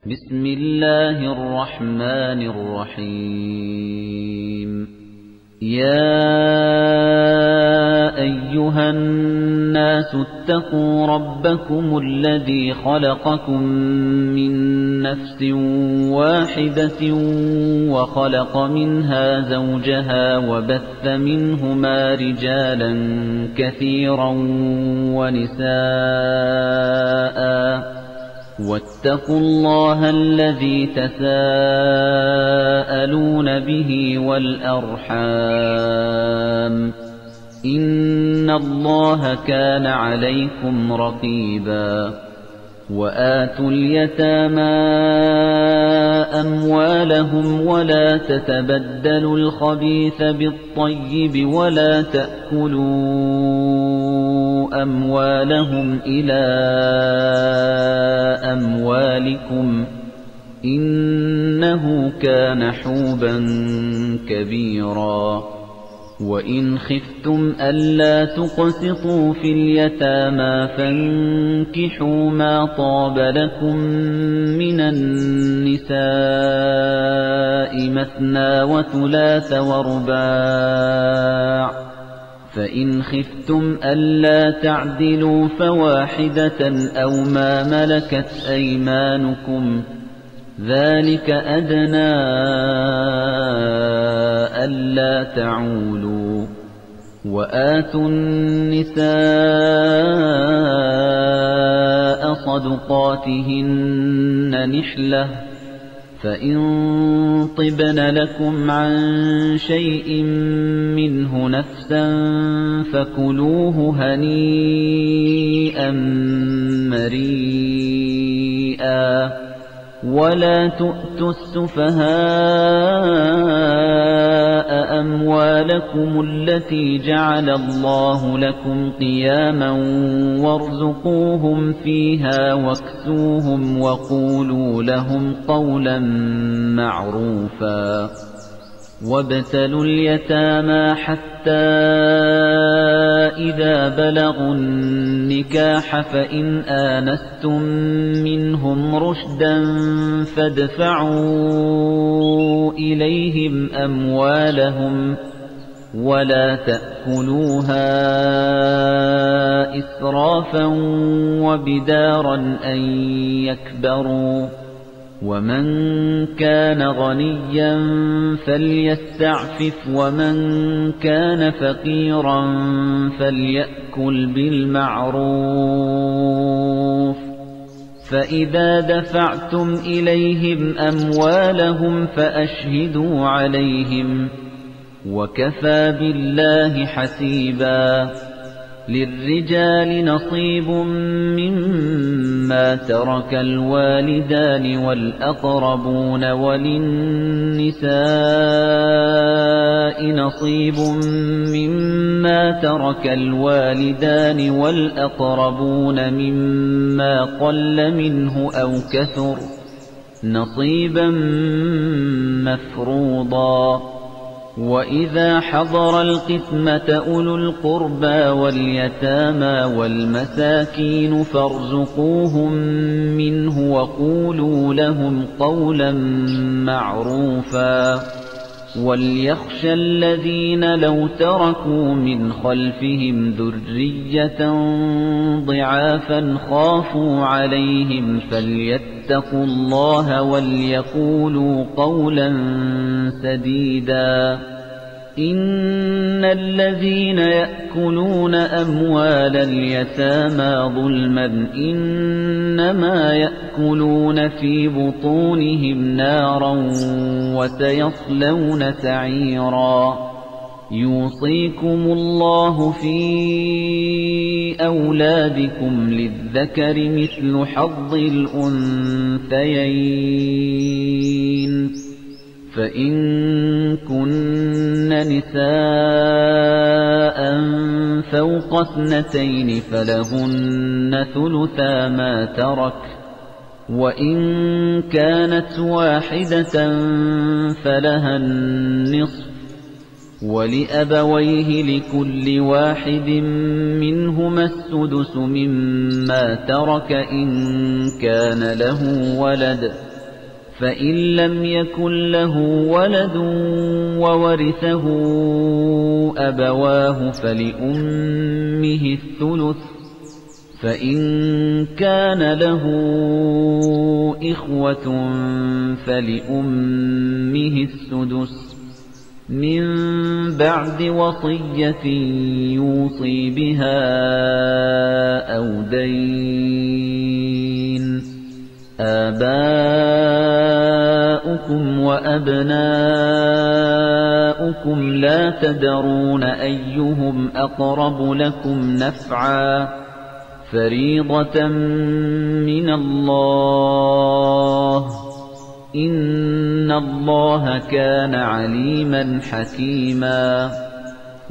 بسم الله الرحمن الرحيم يا أيها الناس اتقوا ربكم الذي خلقكم من نفس واحدة وخلق منها زوجها وبث منهما رجالا كثيرا ونساء واتقوا الله الذي تساءلون به والأرحام إن الله كان عليكم رقيبا وآتوا اليتامى أموالهم ولا تتبدلوا الخبيث بالطيب ولا تأكلوا أموالهم إلى أموالكم إنه كان حوبا كبيرا وإن خفتم ألا تقسطوا في اليتامى فانكحوا ما طاب لكم من النساء مثنى وثلاث ورباع فإن خفتم ألا تعدلوا فواحدة أو ما ملكت أيمانكم ذلك أدنى ألا تعولوا وآتوا النساء صدقاتهن نحلة فإن طبن لكم عن شيء منه نفسا فكلوه هنيئا مريئا ولا تؤتوا السفهاء أموالكم التي جعل الله لكم قياما وارزقوهم فيها واكسوهم وقولوا لهم قولا معروفا وابتلوا اليتامى حتى إذا بلغوا النكاح فإن آنستم منهم رشدا فادفعوا إليهم أموالهم ولا تأكلوها إسرافا وبدارا أن يكبروا ومن كان غنيا فليستعفف ومن كان فقيرا فليأكل بالمعروف فإذا دفعتم إليهم أموالهم فأشهدوا عليهم وكفى بالله حسيبا للرجال نصيب مما ترك الوالدان والأقربون وللنساء نصيب مما ترك الوالدان والأقربون مما قل منه أو كثر نصيبا مفروضا وإذا حضر القسمة أولو القربى واليتامى والمساكين فارزقوهم منه وقولوا لهم قولا معروفا وليخشى الذين لو تركوا من خلفهم ذرية ضعافا خافوا عليهم فليتقوا الله وليقولوا قولا سديدا إن الذين يأكلون أموال اليتامى ظلما إنما يأكلون في بطونهم نارا وسيصلون سعيرا يوصيكم الله في أولادكم للذكر مثل حظ الأنثيين فإن كن نساء فوق 2 فلهن ثلثا ما ترك وإن كانت واحدة فلها النصف ولأبويه لكل واحد منهما السدس مما ترك إن كان له ولد فإن لم يكن له ولد وورثه أبواه فلأمه الثلث فإن كان له إخوة فلأمه السدس من بعد وصية يوصي بها أو دين آباؤكم وأبناؤكم لا تدرون أيهم أقرب لكم نفعا فريضة من الله إن الله كان عليما حكيما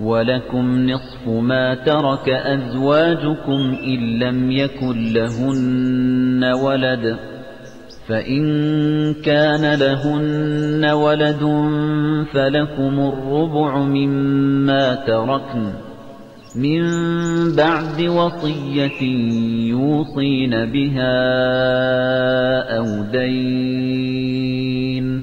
ولكم نصف ما ترك أزواجكم إن لم يكن لهن ولد فإن كان لهن ولد فلكم الربع مما تركن من بعد وصية يوصين بها أو دين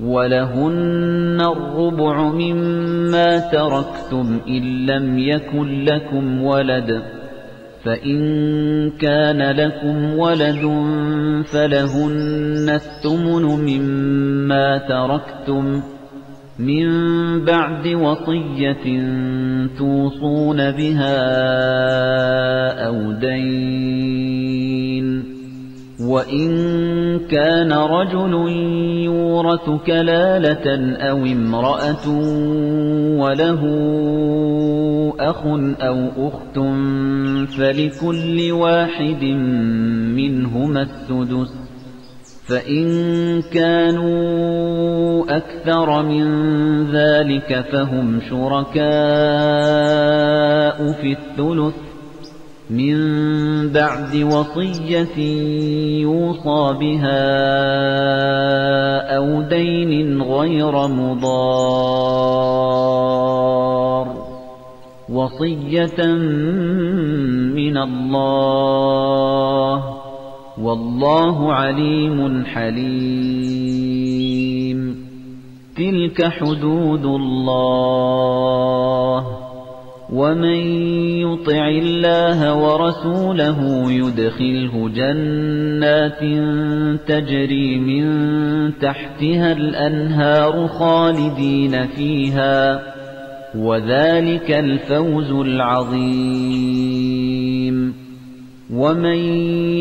ولهن الربع مما تركتم إن لم يكن لكم ولد فإن كان لكم ولد فلهن الثمن مما تركتم من بعد وصية توصون بها أو دين وإن كان رجل يورث كلالة أو امرأة وله أخ أو أخت فلكل واحد منهما السدس فإن كانوا أكثر من ذلك فهم شركاء في الثلث من بعد وصية يوصى بها أو دين غير مضار وصية من الله والله عليم حليم تلك حدود الله ومن يطع الله ورسوله يدخله جنات تجري من تحتها الأنهار خالدين فيها وذلك الفوز العظيم ومن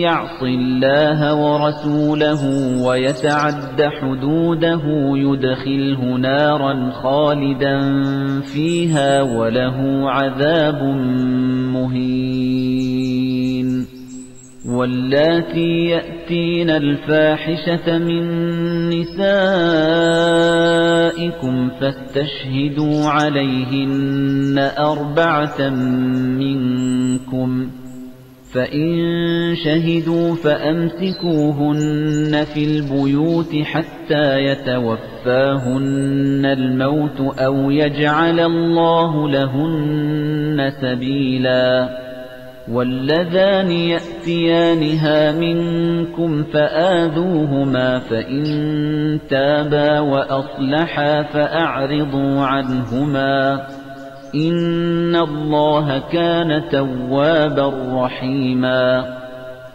يعص الله ورسوله ويتعد حدوده يدخله نارا خالدا فيها وله عذاب مهين واللاتي يأتين الفاحشة من نسائكم فاستشهدوا عليهن 4 منكم فإن شهدوا فأمسكوهن في البيوت حتى يتوفاهن الموت أو يجعل الله لهن سبيلا واللذان يأتيانها منكم فآذوهما فإن تابا وأصلحا فأعرضوا عنهما إن الله كان توابا رحيما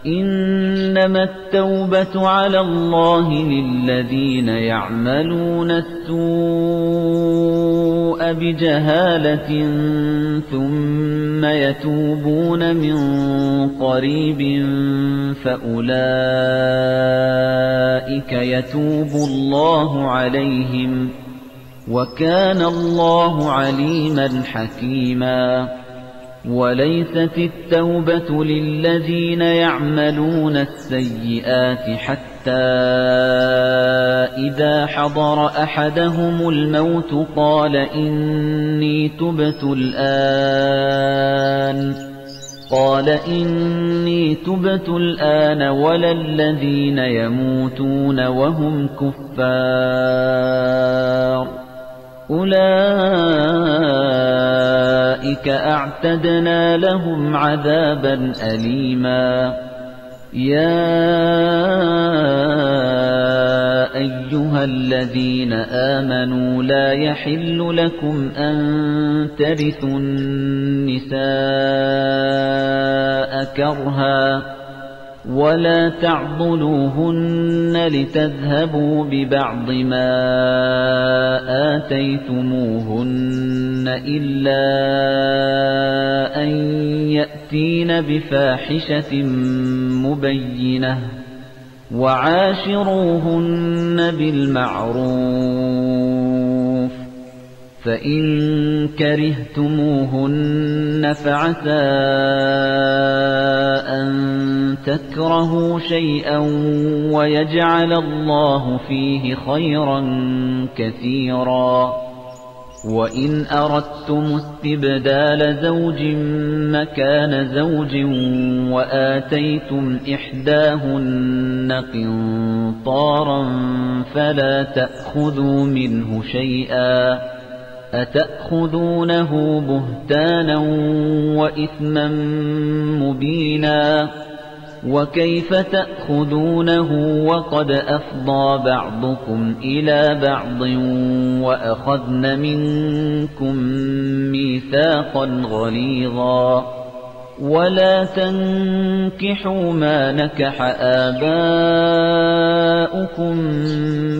إنما التوبة على الله للذين يعملون السوء بجهالة ثم يتوبون من قريب فأولئك يتوب الله عليهم وكان الله عليما حكيما وليست التوبة للذين يعملون السيئات حتى إذا حضر أحدهم الموت قال إني تبت الآن ولا الذين يموتون وهم كفار أولئك أعتدنا لهم عذابا أليما يا أيها الذين آمنوا لا يحل لكم أن ترثوا النساء كرها ولا تعضلوهن لتذهبوا ببعض ما آتيتموهن إلا أن يأتين بفاحشة مبينة وعاشروهن بالمعروف فإن كرهتموهن فعسى أن تكرهوا شيئا ويجعل الله فيه خيرا كثيرا وإن أردتم استبدال زوج مكان زوج وآتيتم إحداهن قنطارا فلا تأخذوا منه شيئا أتأخذونه بهتانا وإثما مبينا وكيف تأخذونه وقد أفضى بعضكم إلى بعض وأخذن منكم ميثاقا غليظا ولا تنكحوا ما نكح آباؤكم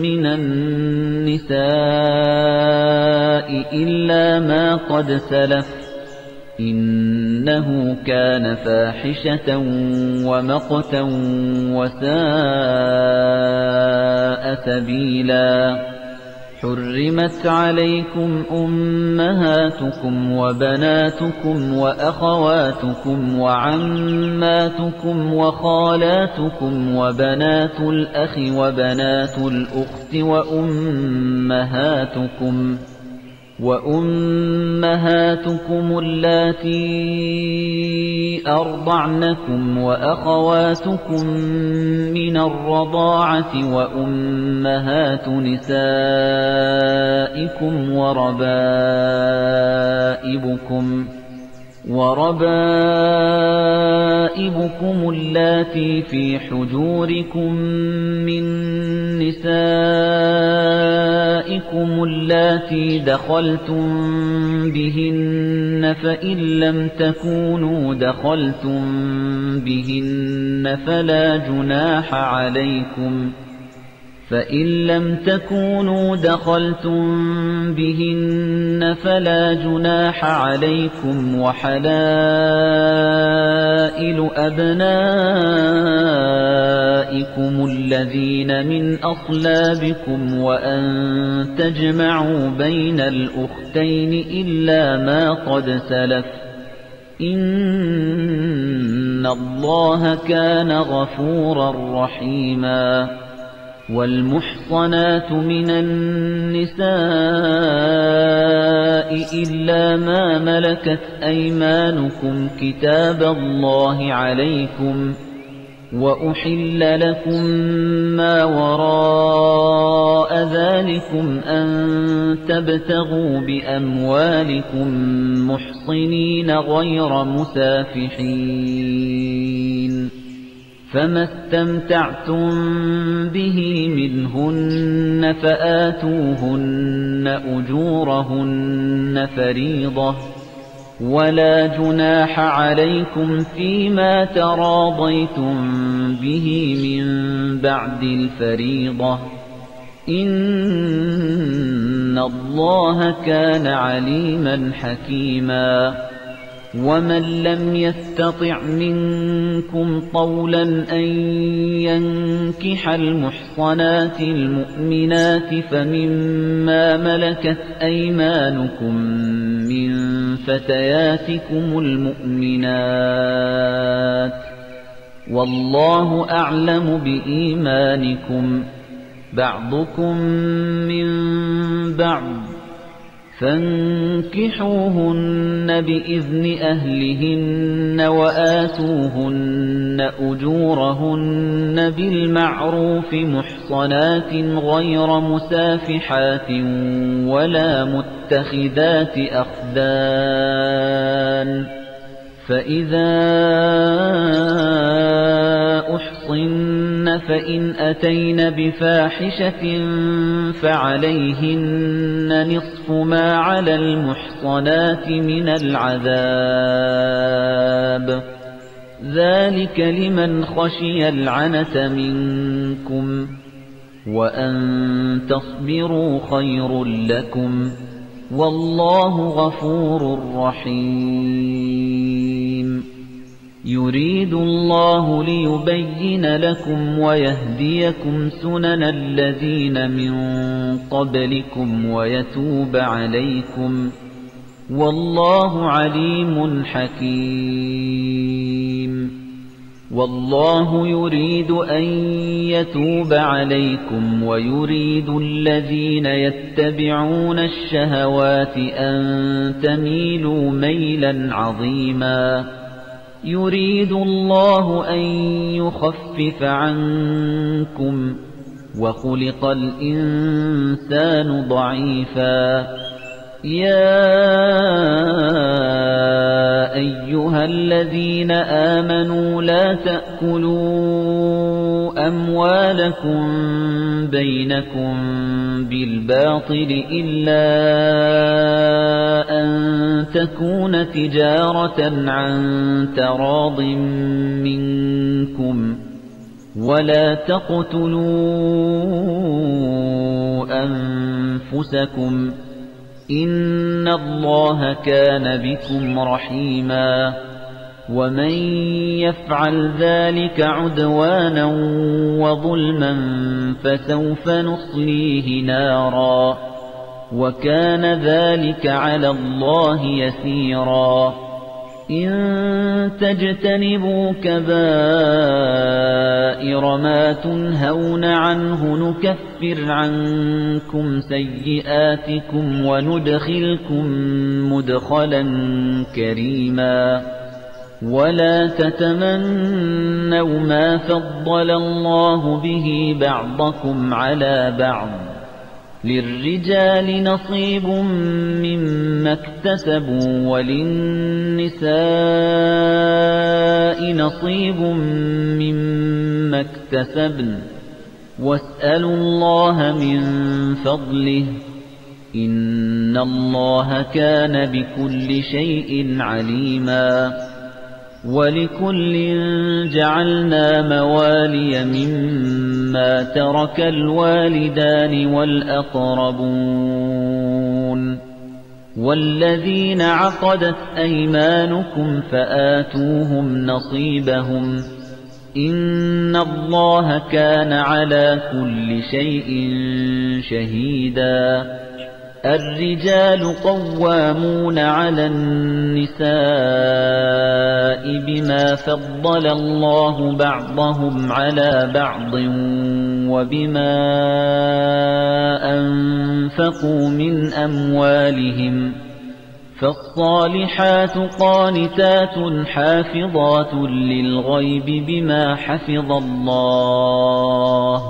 من النساء إلا ما قد سلف إنه كان فاحشة ومقتا وساء سبيلا حرمت عليكم أمهاتكم وبناتكم وأخواتكم وعماتكم وخالاتكم وبنات الأخ وبنات الأخت وأمهاتكم اللاتي أرضعنكم وأخواتكم من الرضاعة وأمهات نسائكم وربائبكم اللاتي في حجوركم من نسائكم اللاتي دخلتم بهن فإن لم تكونوا دخلتم بهن فلا جناح عليكم وحلائل أبنائكم الذين من أصلابكم وأن تجمعوا بين الأختين إلا ما قد سلف إن الله كان غفورا رحيما والمحصنات من النساء إلا ما ملكت أيمانكم كتاب الله عليكم وأحل لكم ما وراء ذلكم أن تبتغوا بأموالكم محصنين غير مسافحين فما استمتعتم به منهن فآتوهن أجورهن فريضة ولا جناح عليكم فيما تراضيتم به من بعد الفريضة إن الله كان عليما حكيما ومن لم يستطع منكم طولا أن ينكح المحصنات المؤمنات فمما ملكت أيمانكم من فتياتكم المؤمنات والله أعلم بإيمانكم بعضكم من بعض فانكحوهن بإذن أهلهن وآتوهن أجورهن بالمعروف محصنات غير مسافحات ولا متخذات أخدان فإذا أحصن فإن أتين بفاحشة فعليهن نصف ما على المحصنات من العذاب ذلك لمن خشي العنة منكم وأن تصبروا خير لكم والله غفور رحيم يريد الله ليبين لكم ويهديكم سنن الذين من قبلكم ويتوب عليكم والله عليم حكيم والله يريد أن يتوب عليكم ويريد الذين يتبعون الشهوات أن تميلوا ميلا عظيما يريد الله أن يخفف عنكم وخلق الإنسان ضعيفا يا أيها الذين آمنوا لا تأكلوا أموالكم بينكم بالباطل إلا أن تكون تجارة عن تراض منكم ولا تقتلوا أنفسكم إن الله كان بكم رحيما ومن يفعل ذلك عدوانا وظلما فسوف نصليه نارا وكان ذلك على الله يسيرا إن تجتنبوا كبائر ما تنهون عنه نكفر عنكم سيئاتكم وندخلكم مدخلا كريما ولا تتمنوا ما فضل الله به بعضكم على بعض للرجال نصيب مما اكتسبوا وللنساء نصيب مما اكتسبن واسألوا الله من فضله إن الله كان بكل شيء عليما ولكل جعلنا موالي مما ترك الوالدان والأقربون والذين عقدت أيمانكم فآتوهم نصيبهم إن الله كان على كل شيء شهيدا الرجال قوامون على النساء بما فضل الله بعضهم على بعض وبما أنفقوا من أموالهم فالصالحات قانتات حافظات للغيب بما حفظ الله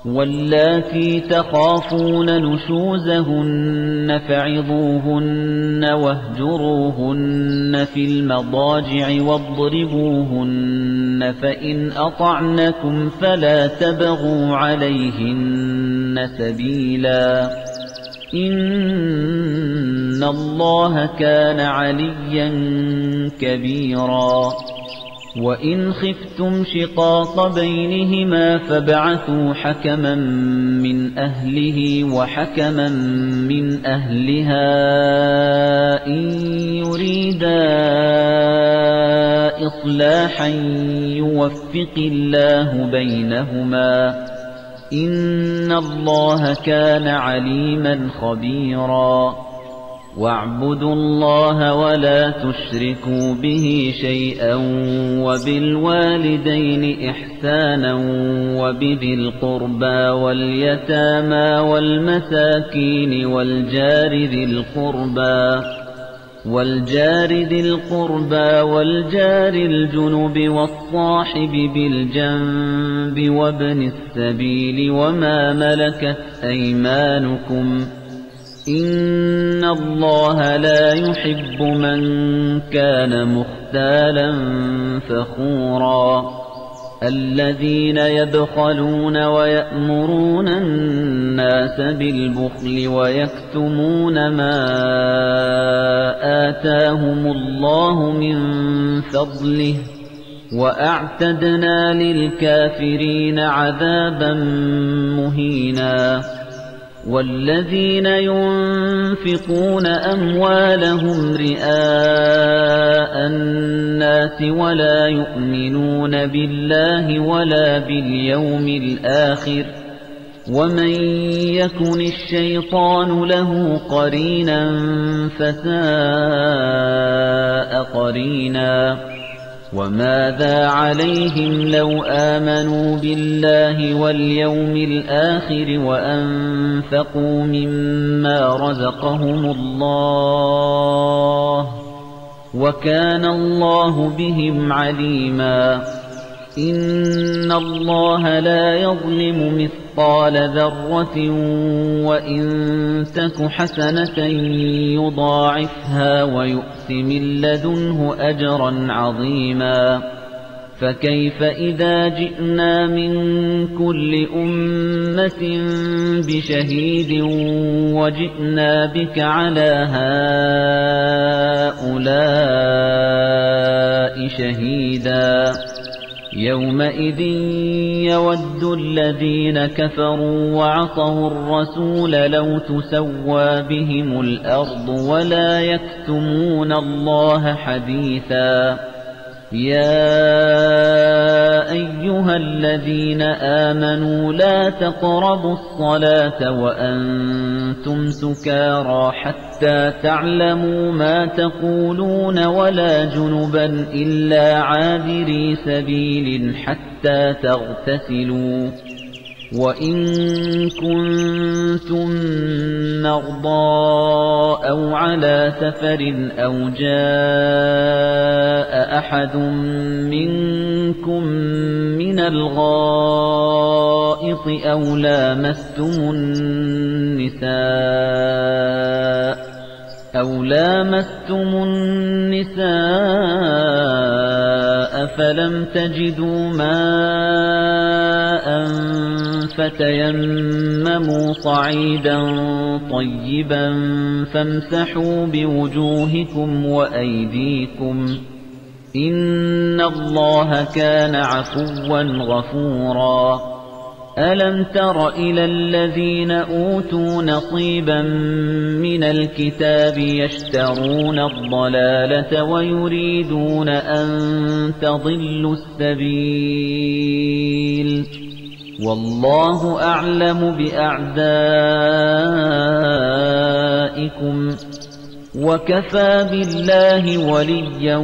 واللاتي تخافون نشوزهن فعظوهن واهجروهن في المضاجع واضربوهن فإن أطعنكم فلا تبغوا عليهن سبيلا إن الله كان عليا كبيرا وإن خفتم شقاق بينهما فابعثوا حكما من أهله وحكما من أهلها إن يريدا إصلاحا يوفق الله بينهما إن الله كان عليما خبيرا واعبدوا الله ولا تشركوا به شيئا وبالوالدين إحسانا وبذي القربى واليتامى والمساكين والجار ذي القربى والجار الجنب والصاحب بالجنب وابن السبيل وما ملكت أيمانكم إن الله لا يحب من كان مختالا فخورا الذين يبخلون ويأمرون الناس بالبخل ويكتمون ما آتاهم الله من فضله وأعتدنا للكافرين عذابا مهينا والذين ينفقون أموالهم رئاء الناس ولا يؤمنون بالله ولا باليوم الآخر ومن يكن الشيطان له قرينا فساء قرينا وماذا عليهم لو آمنوا بالله واليوم الآخر وأنفقوا مما رزقهم الله وكان الله بهم عليما إن الله لا يظلم مثقال ذرة وإن تك حسنة يضاعفها ويؤت من لدنه أجرا عظيما فكيف إذا جئنا من كل أمة بشهيد وجئنا بك على هؤلاء شهيدا يومئذ يود الذين كفروا وعصوا الرسول لو تسوى بهم الأرض ولا يكتمون الله حديثا يا أيها الذين آمنوا لا تقربوا الصلاة وأنتم سكارى حتى تعلموا ما تقولون ولا جنبا إلا عابري سبيل حتى تغتسلوا وإن كنتم مرضى أو على سفر أو جاء أحد منكم من الغائط أو لامستم النساء فلم تجدوا ماء فتيمموا صعيدا طيبا فامسحوا بوجوهكم وأيديكم إن الله كان عفوا غفورا ألم تر إلى الذين أوتوا نصيبا من الكتاب يشترون الضلالة ويريدون أن تضلوا السبيل والله أعلم بأعدائكم وكفى بالله وليا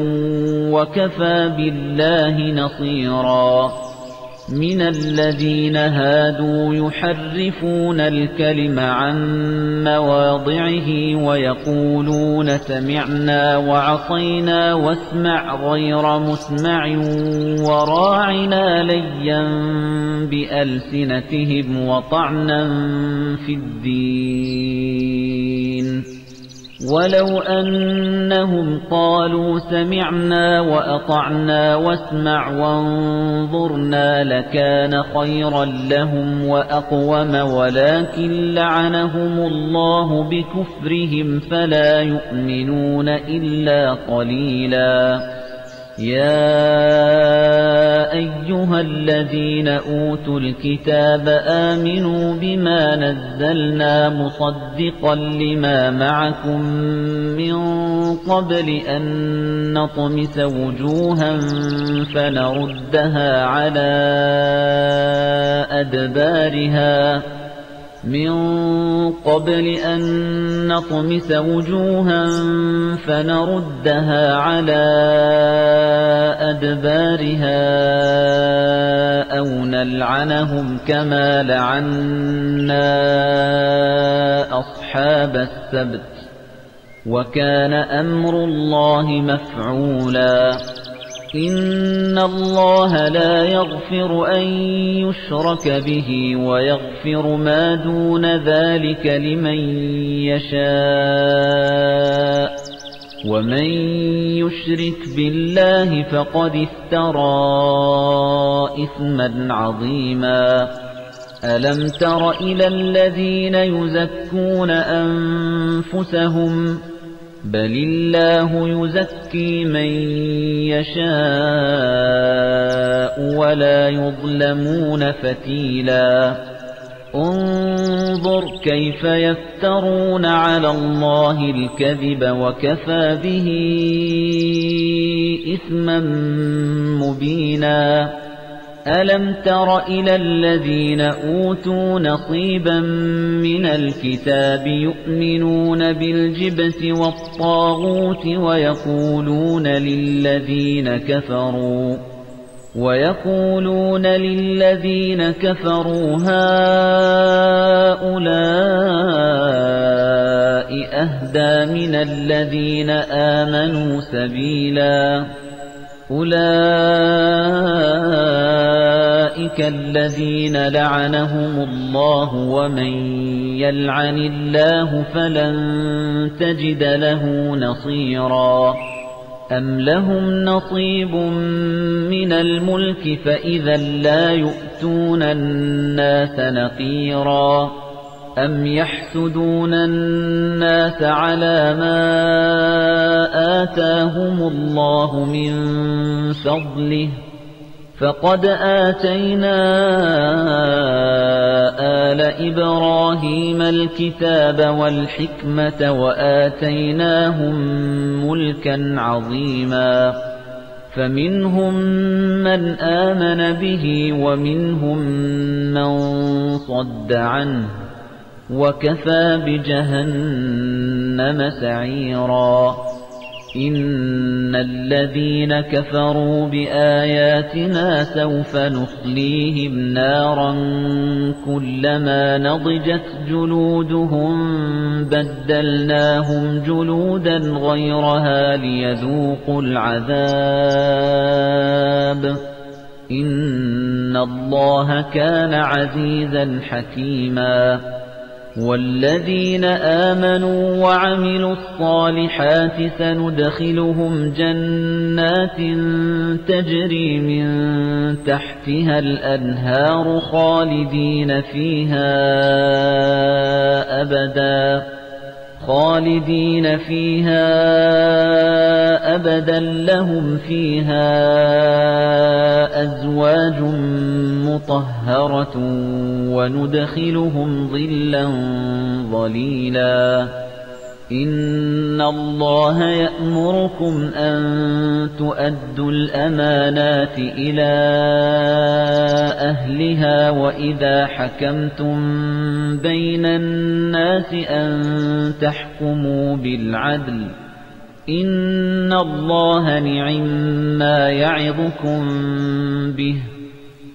وكفى بالله نصيرا من الذين هادوا يحرفون الكلم عن مواضعه ويقولون سمعنا وعصينا واسمع غير مسمع وراعنا ليا بألسنتهم وطعنا في الدين ولو أنهم قالوا سمعنا وأطعنا واسمع وانظرنا لكان خيرا لهم وأقوم ولكن لعنهم الله بكفرهم فلا يؤمنون إلا قليلا يا أيها الذين أوتوا الكتاب آمنوا بما نزلنا مصدقا لما معكم من قبل أن نطمس وجوها فنردها على أدبارها أو نلعنهم كما لعنا أصحاب السبت وكان أمر الله مفعولا إن الله لا يغفر أن يشرك به ويغفر ما دون ذلك لمن يشاء ومن يشرك بالله فقد افترى إثما عظيما ألم تر إلى الذين يزكون أنفسهم بل الله يزكي من يشاء ولا يظلمون فتيلا انظر كيف يفترون على الله الكذب وكفى به إثما مبينا ألم تر إلى الذين أوتوا نصيبا من الكتاب يؤمنون بالجبت والطاغوت ويقولون للذين كفروا هؤلاء أهدى من الذين آمنوا سبيلا أولئك الذين لعنهم الله ومن يلعن الله فلن تجد له نصيرا أم لهم نصيب من الملك فإذا لا يؤتون الناس نقيرا أم يحسدون الناس على ما آتاهم الله من فضله فقد آتينا آل إبراهيم الكتاب والحكمة وآتيناهم ملكا عظيما فمنهم من آمن به ومنهم من صد عنه وكفى بجهنم سعيرا إن الذين كفروا بآياتنا سوف نصليهم نارا كلما نضجت جلودهم بدلناهم جلودا غيرها ليذوقوا العذاب إن الله كان عزيزا حكيما والذين آمنوا وعملوا الصالحات سندخلهم جنات تجري من تحتها الأنهار خالدين فيها أبدا لهم فيها أزواج مطهرة وندخلهم ظلا ظليلا إن الله يأمركم أن تؤدوا الأمانات إلى أهلها وإذا حكمتم بين الناس أن تحكموا بالعدل إن الله نعما يعظكم به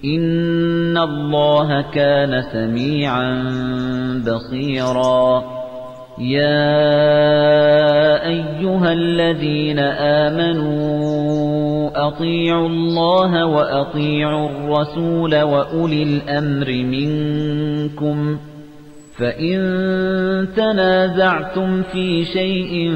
إن الله كان سميعا بصيرا يا أيها الذين آمنوا أطيعوا الله وأطيعوا الرسول وأولي الأمر منكم فإن تنازعتم في شيء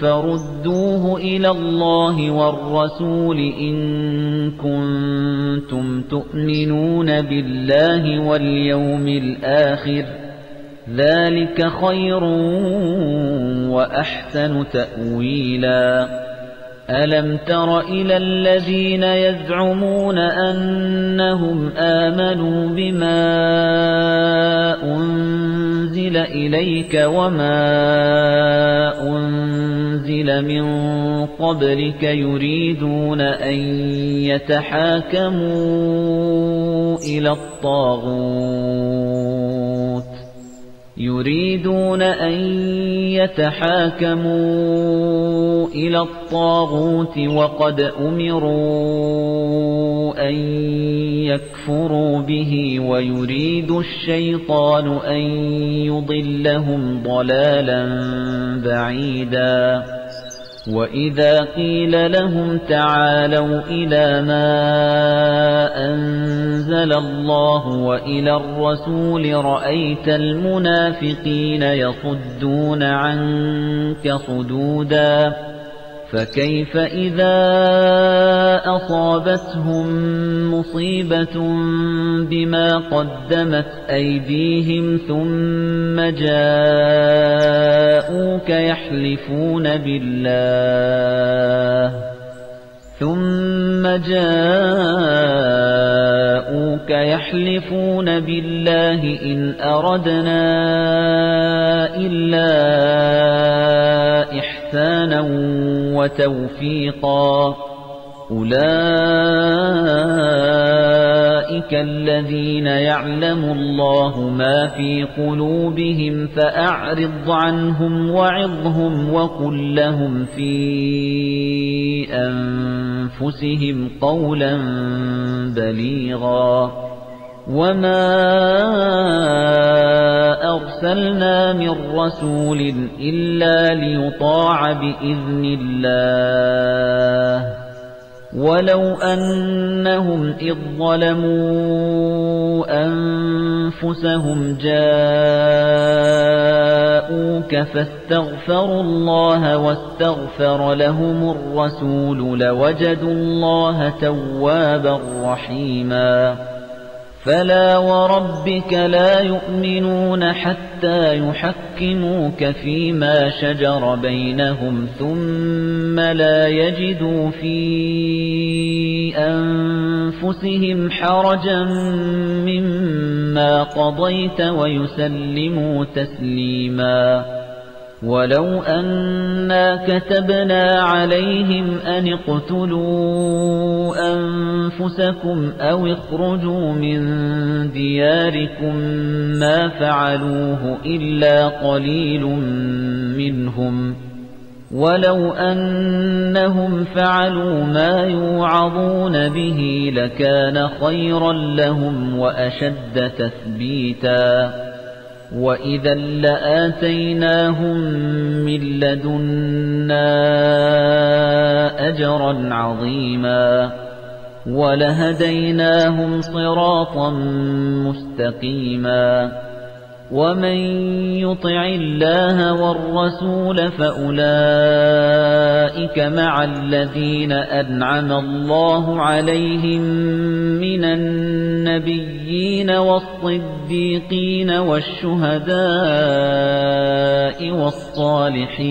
فردوه إلى الله والرسول إن كنتم تؤمنون بالله واليوم الآخر ذلك خير وأحسن تأويلا ألم تر إلى الذين يزعمون أنهم آمنوا بما أنزل إليك وما أنزل من قبلك يريدون أن يتحاكموا إلى الطاغوت وقد أمروا أن يكفروا به ويريد الشيطان أن يضلهم ضلالا بعيدا وَإِذَا قِيلَ لَهُمْ تَعَالَوْا إِلَى مَا أَنزَلَ اللَّهُ وَإِلَى الرَّسُولِ رَأَيْتَ الْمُنَافِقِينَ يَصُدُّونَ عَنكَ صُدُودًا فَكَيْفَ إِذَا أَصَابَتْهُم مُّصِيبَةٌ بِمَا قَدَّمَتْ أَيْدِيهِمْ ثُمَّ جَاءُوكَ يَحْلِفُونَ بِاللَّهِ إِنْ أَرَدْنَا إِلَّا إِحْسَانًا وَتَوْفِيقًا أُولَئِكَ الَّذِينَ يَعْلَمُ اللَّهُ مَا فِي قُلُوبِهِمْ فَأَعْرِضْ عَنْهُمْ وَعِظْهُمْ وَقُل لَّهُمْ فِي أَنفُسِهِمْ قَوْلًا بَلِيغًا وَمَا أَرْسَلْنَا مِن رَّسُولٍ إِلَّا لِيُطَاعَ بِإِذْنِ اللَّهِ وَلَوْ أَنَّهُمْ إِذ ظَّلَمُوا أَنفُسَهُمْ جَاءُوكَ فَاسْتَغْفَرُوا اللَّهَ وَاسْتَغْفَرَ لَهُمُ الرَّسُولُ لَوَجَدُوا اللَّهَ تَوَّابًا رَّحِيمًا فَلَا وَرَبِّكَ لَا يُؤْمِنُونَ حَتَّى يُحَكِّمُوكَ فِيمَا شَجَرَ بَيْنَهُمْ ثُمَّ لَا يَجِدُوا فِي أَنفُسِهِمْ حَرَجًا مِّمَّا قَضَيْتَ وَيُسَلِّمُوا تَسْلِيمًا وَلَوْ أَنَّا كَتَبْنَا عَلَيْهِمْ أَنِ اقْتُلُوا أَنفُسَكُمْ أَوِ اخْرُجُوا مِن دِيَارِكُمْ مَا فَعَلُوهُ إِلَّا قَلِيلٌ مِّنْهُمْ وَلَوْ أَنَّهُمْ فَعَلُوا مَا يُوعَظُونَ بِهِ لَكَانَ خَيْرًا لَّهُمْ وَأَشَدَّ تَثْبِيتًا وَإِذًا لَّآتَيْنَاهُم مِّن لَّدُنَّا أَجْرًا عَظِيمًا وَلَهَدَيْنَاهُمْ صِرَاطًا مُّسْتَقِيمًا وَمَن يُطِعِ اللَّهَ وَالرَّسُولَ فَأُولَئِكَ مَعَ الَّذِينَ أَنْعَمَ اللَّهُ عَلَيْهِم مِّنَ النَّبِيِّينَ وَالصِّدِّيقِينَ وَالشُّهَدَاءِ وَالصَّالِحِينَ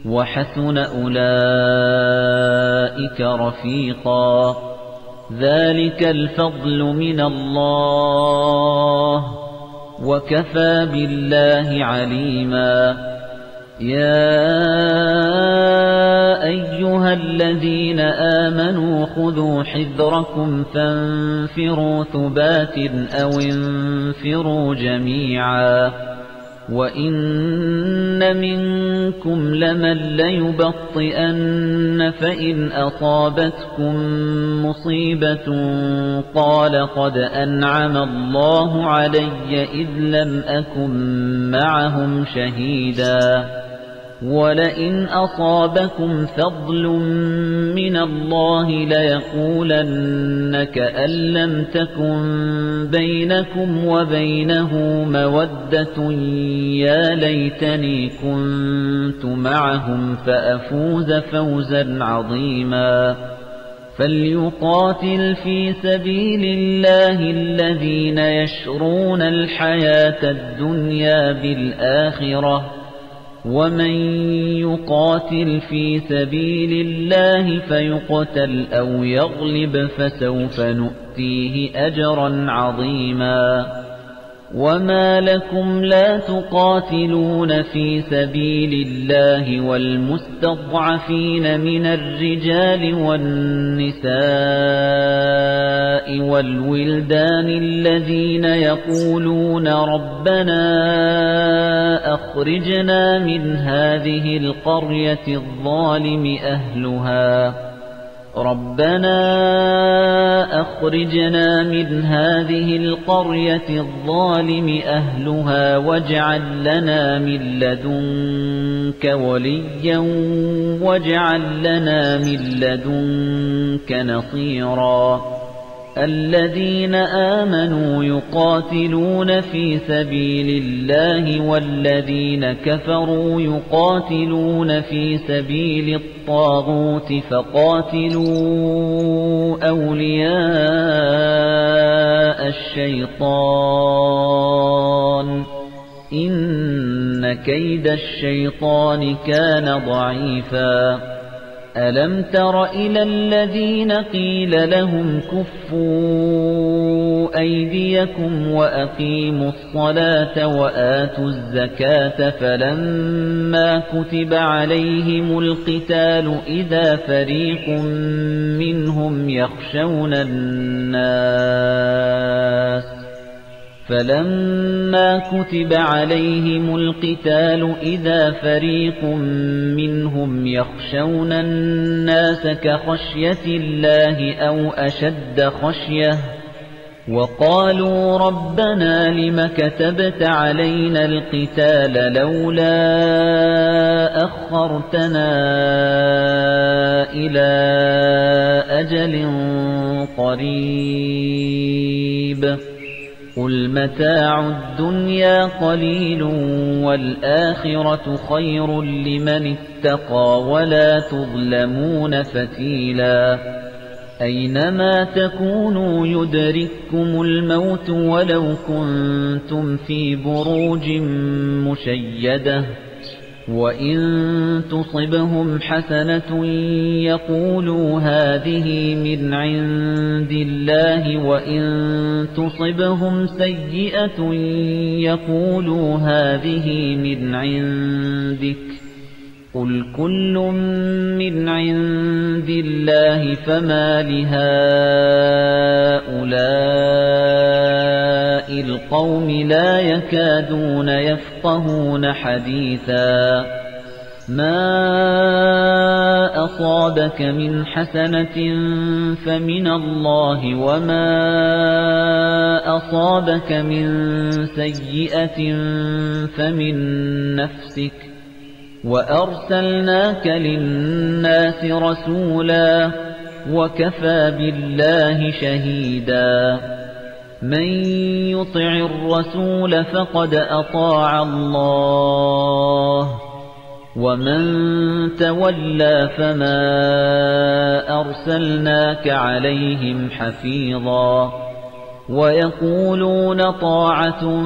وَحَسُنَ أُولَئِكَ رَفِيقًا ذَلِكَ الْفَضْلُ مِنَ اللَّهِ وَكَفَى بِاللَّهِ عَلِيمًا يَا أَيُّهَا الَّذِينَ آمَنُوا خُذُوا حِذْرَكُمْ فَانفِرُوا ثُبَاتٍ أَوْ انفِرُوا جَمِيعًا وَإِنَّ مِنكُمْ لَمَن لَّيُبَطِّئَنَّ فَإِنْ أَصَابَتْكُم مُّصِيبَةٌ قَالَ قَدْ أَنْعَمَ اللَّهُ عَلَيَّ إِذْ لَمْ أَكُن مَّعَهُمْ شَهِيدًا وَلَئِنْ أَصَابَكُمْ فَضْلٌ مِّنَ اللَّهِ لَيَقُولَنَّ كَأَن لَّمْ تَكُن بَيْنَكُمْ وَبَيْنَهُ مَوَدَّةٌ يَا لَيْتَنِي كُنتُ مَعَهُمْ فَأَفُوزَ فَوْزًا عَظِيمًا فَلْيُقَاتِلْ فِي سَبِيلِ اللَّهِ الَّذِينَ يَشْرُونَ الْحَيَاةَ الدُّنْيَا بِالْآخِرَةِ وَمَن يُقَاتِلْ فِي سَبِيلِ اللَّهِ فَيُقْتَلْ أَوْ يَغْلِبْ فَسَوْفَ نُؤْتِيهِ أَجْرًا عَظِيمًا وَمَا لَكُمْ لَا تُقَاتِلُونَ فِي سَبِيلِ اللَّهِ وَالْمُسْتَضْعَفِينَ مِنَ الرِّجَالِ وَالنِّسَاءِ وَالْوِلْدَانِ الَّذِينَ يَقُولُونَ رَبَّنَا أَخْرِجْنَا مِنْ هَٰذِهِ الْقَرْيَةِ الظَّالِمِ أَهْلُهَا رَبَّنَا أَخْرِجْنَا مِنْ هَذِهِ الْقَرْيَةِ الظَّالِمِ أَهْلُهَا وَاجْعَل لَّنَا مِن لَّدُنكَ وَلِيًّا وَاجْعَل لَّنَا مِن لَّدُنكَ نَصِيرًا الَّذِينَ آمَنُوا يُقَاتِلُونَ فِي سَبِيلِ اللَّهِ وَالَّذِينَ كَفَرُوا يُقَاتِلُونَ فِي سَبِيلِ الطَّاغُوتِ فَقَاتِلُوا أَوْلِيَاءَ الشَّيْطَانِ إِنَّ كَيْدَ الشَّيْطَانِ كَانَ ضَعِيفًا أَلَمْ تَرَ إِلَى الَّذِينَ قِيلَ لَهُمْ كُفُّوا أَيْدِيَكُمْ وَأَقِيمُوا الصَّلَاةَ وَآتُوا الزَّكَاةَ فَلَمَّا كُتِبَ عَلَيْهِمُ الْقِتَالُ إِذَا فَرِيقٌ مِّنْهُمْ يَخْشَوْنَ النَّاسَ كَخَشْيَةِ اللَّهِ أَوْ أَشَدَّ خَشْيَةً وَقَالُوا رَبَّنَا لِمَ كَتَبْتَ عَلَيْنَا الْقِتَالَ لَوْلَا أَخَّرْتَنَا إِلَى أَجَلٍ قَرِيبٍ قُلْ مَتَاعُ الدُّنْيَا قَلِيلٌ وَالْآخِرَةُ خَيْرٌ لِّمَنِ اتَّقَىٰ وَلَا تُظْلَمُونَ فَتِيلًا أَيْنَمَا تَكُونُوا يُدْرِككُّمُ الْمَوْتُ وَلَوْ كُنتُمْ فِي بُرُوجٍ مُّشَيَّدَةٍ وَإِن تُصِبْهُمْ حَسَنَةٌ يَقُولُوا هَٰذِهِ مِنْ عِندِ اللَّهِ وَإِن تُصِبْهُمْ سَيِّئَةٌ يَقُولُوا هَٰذِهِ مِنْ عِندِكَ قُلْ كُلٌّ مِّنْ عِندِ اللَّهِ فَمَا لِهَٰؤُلَاءِ الْقَوْمِ لَا يَكَادُونَ يَفْقَهُونَ حَدِيثًا مَا أَصَابَكَ مِنْ حَسَنَةٍ فَمِنَ اللَّهِ وَمَا أَصَابَكَ مِنْ سَيِّئَةٍ فَمِنْ نَفْسِكَ وَأَرْسَلْنَاكَ لِلنَّاسِ رَسُولًا وَكَفَى بِاللَّهِ شَهِيدًا مَن يُطِعِ الرَّسُولَ فَقَدْ أَطَاعَ اللَّهَ وَمَن تَوَلَّىٰ فَمَا أَرْسَلْنَاكَ عَلَيْهِمْ حَفِيظًا وَيَقُولُونَ طَاعَةٌ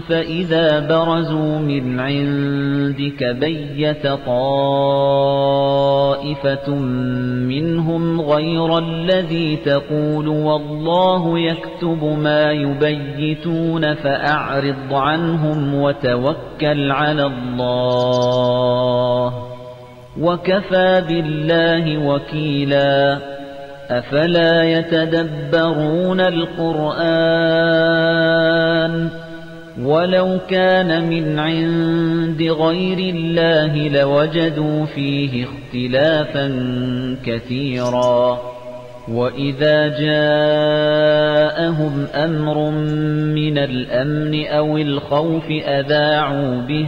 فَإِذَا بَرَزُوا مِنْ عِندِكَ بَيَّتَ طَائِفَةٌ مِّنْهُمْ غَيْرَ الَّذِي تَقُولُ وَاللَّهُ يَكْتُبُ مَا يُبَيِّتُونَ فَأَعْرِضْ عَنْهُمْ وَتَوَكَّلْ عَلَى اللَّهِ وَكَفَى بِاللَّهِ وَكِيلًا أَفَلَا يَتَدَبَّرُونَ الْقُرْآنَ وَلَوْ كَانَ مِنْ عِندِ غَيْرِ اللَّهِ لَوَجَدُوا فِيهِ اخْتِلَافًا كَثِيرًا وَإِذَا جَاءَهُمْ أَمْرٌ مِّنَ الْأَمْنِ أَوِ الْخَوْفِ أَذَاعُوا بِهِ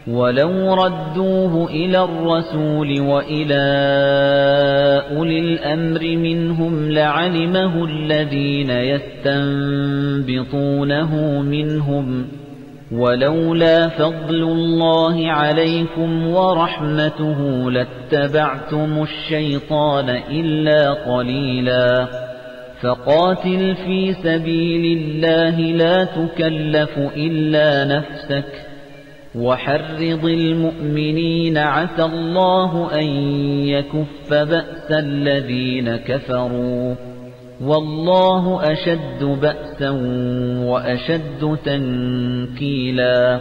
وَلَوْ رَدُّوهُ إِلَى الرَّسُولِ وَإِلَى أُولِي الْأَمْرِ مِنْهُمْ لَعَلِمَهُ الَّذِينَ يَسْتَنبِطُونَهُ مِنْهُمْ وَلَوْلَا فَضْلُ اللَّهِ عَلَيْكُمْ وَرَحْمَتُهُ لَاتَّبَعْتُمُ الشَّيْطَانَ إِلَّا قَلِيلًا فَقَاتِلْ فِي سَبِيلِ اللَّهِ لَا تُكَلَّفُ إِلَّا نَفْسَكَ وَحَرِّضِ الْمُؤْمِنِينَ عَسَى اللَّهُ أَن يَكُفَّ بَأْسَ الَّذِينَ كَفَرُوا وَاللَّهُ أَشَدُّ بَأْسًا وَأَشَدُّ تَنكِيلًا